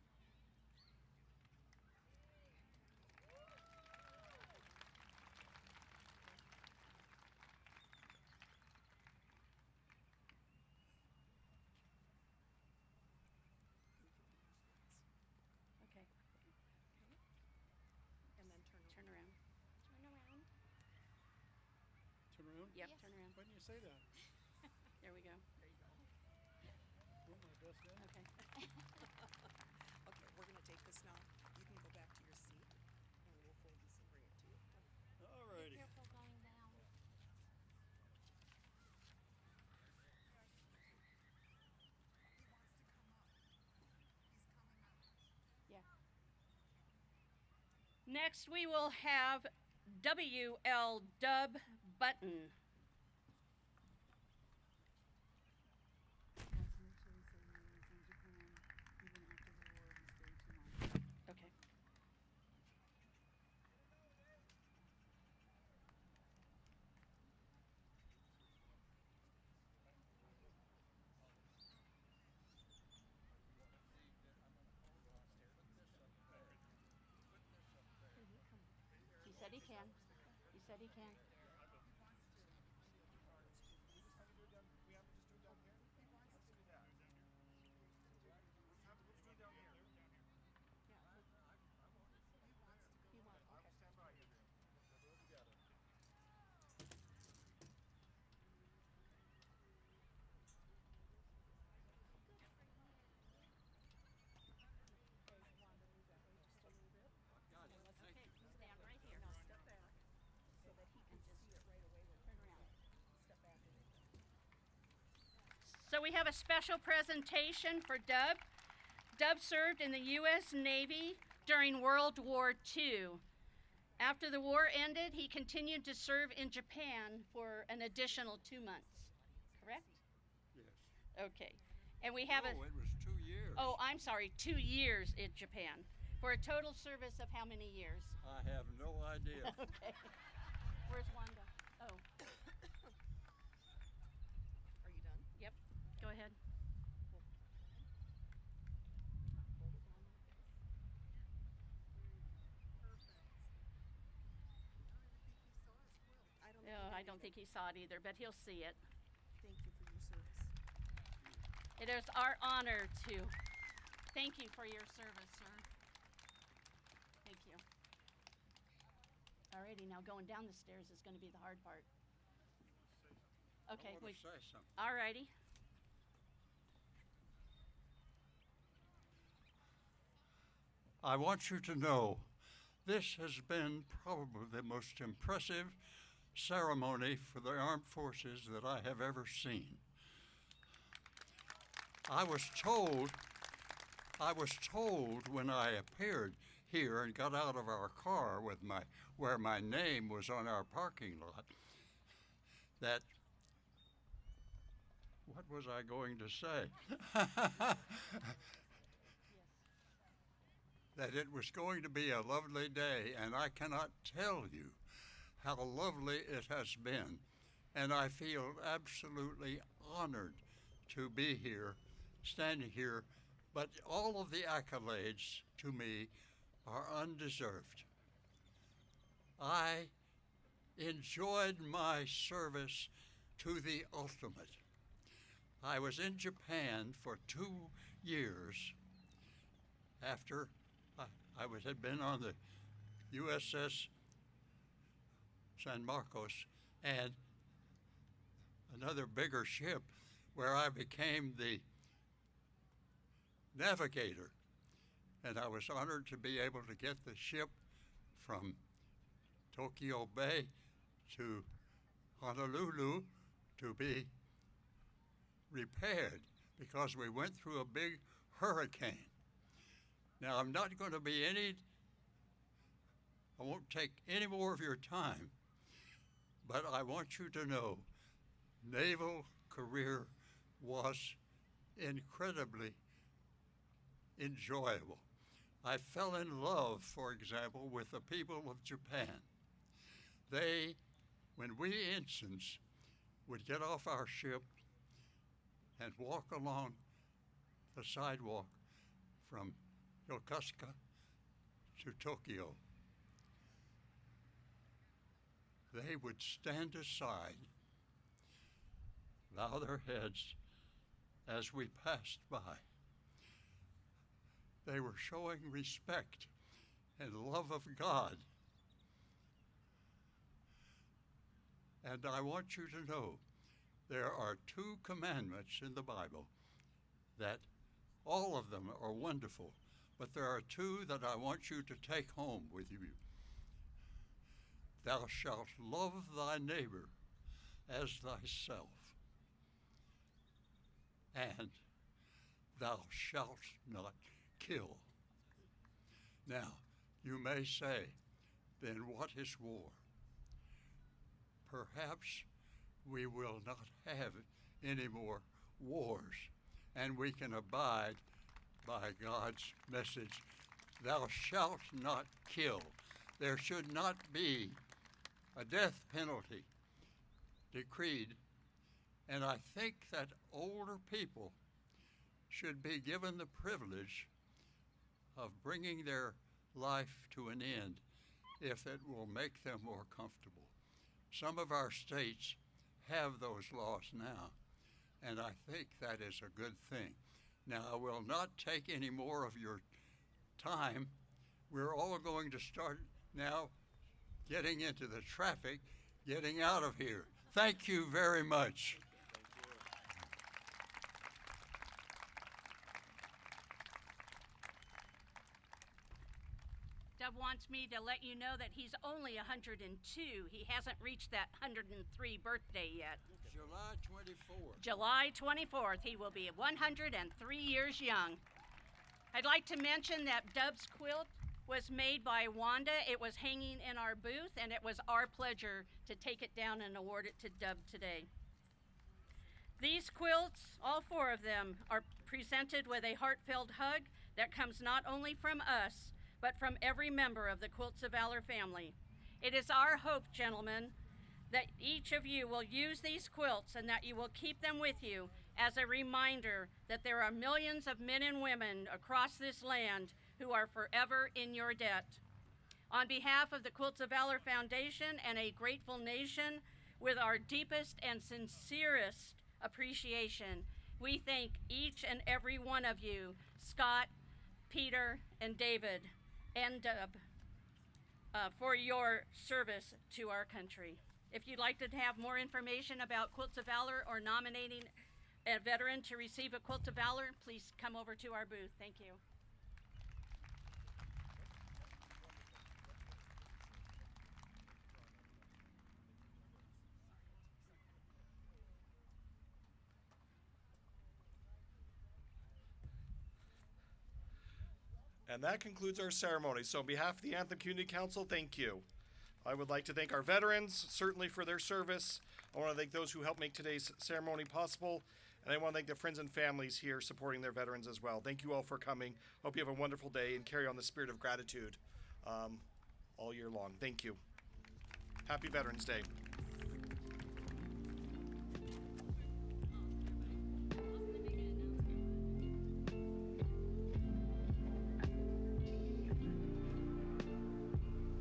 Okay. And then turn Turn around. Turn around. Turn around? Yep, turn around. Why didn't you say that? There we go. There you go. Doing my best, yeah. Okay. Okay, we're going to take this now. You can go back to your seat, and we'll fold this and bring it to you. Alrighty. Careful going down. Yeah. Next, we will have W.L. Dub Button. Okay. He said he can. He said he can. Stand right here. Now step back so that he can see it right away when Turn around. Step back. So we have a special presentation for Dub. Dub served in the U.S. Navy during World War II. After the war ended, he continued to serve in Japan for an additional 2 months. Correct? Yes. Okay. And we have it was 2 years. Oh, I'm sorry, 2 years in Japan. For a total service of how many years? I have no idea. Okay. Where's Wanda? Oh. Are you done? Yep. Go ahead. No, I don't think he saw it either, but he'll see it. Thank you for your service. It is our honor to thank you for your service, sir. Thank you. Alrighty, now going down the stairs is going to be the hard part. Okay. I want to say something. Alrighty. I want you to know this has been probably the most impressive ceremony for the armed forces that I have ever seen. I was told when I appeared here and got out of our car with where my name was on our parking lot that, what was I going to say? That it was going to be a lovely day, and I cannot tell you how lovely it has been. And I feel absolutely honored to be here, standing here, but all of the accolades to me are undeserved. I enjoyed my service to the ultimate. I was in Japan for 2 years after I had been on the USS San Marcos and another bigger ship where I became the navigator. And I was honored to be able to get the ship from Tokyo Bay to Honolulu to be repaired because we went through a big hurricane. Now, I'm not going to be I won't take any more of your time, but I want you to know naval career was incredibly enjoyable. I fell in love, for example, with the people of Japan. They, when we ensigns would get off our ship and walk along the sidewalk from Yokosuka to Tokyo, they would stand aside, bow their heads as we passed by. They were showing respect and love of God. And I want you to know there are 2 commandments in the Bible that all of them are wonderful, but there are 2 that I want you to take home with you. Thou shalt love thy neighbor as thyself, and thou shalt not kill. Now, you may say, then what is war? Perhaps we will not have any more wars, and we can abide by God's message, thou shalt not kill. There should not be a death penalty decreed, and I think that older people should be given the privilege of bringing their life to an end if it will make them more comfortable. Some of our states have those laws now, and I think that is a good thing. Now, I will not take any more of your time. We're all going to start now getting into the traffic, getting out of here. Thank you very much. Dub wants me to let you know that he's only 102. He hasn't reached that 103 birthday yet. July 24th. July 24th, he will be 103 years young. I'd like to mention that Dub's quilt was made by Wanda. It was hanging in our booth, and it was our pleasure to take it down and award it to Dub today. These quilts, all 4 of them, are presented with a heartfelt hug that comes not only from us, but from every member of the Quilts of Valor family. It is our hope, gentlemen, that each of you will use these quilts and that you will keep them with you as a reminder that there are millions of men and women across this land who are forever in your debt. On behalf of the Quilts of Valor Foundation and a grateful nation, with our deepest and sincerest appreciation, we thank each and every one of you, Scott, Peter, and David, and Deb, for your service to our country. If you'd like to have more information about Quilts of Valor or nominating a veteran to receive a Quilt of Valor, please come over to our booth. Thank you. And that concludes our ceremony. So on behalf of the Anthem Community Council, thank you. I would like to thank our veterans, certainly for their service. I want to thank those who helped make today's ceremony possible. And I want to thank the friends and families here supporting their veterans as well. Thank you all for coming. Hope you have a wonderful day and carry on the spirit of gratitude all year long. Thank you. Happy Veterans Day.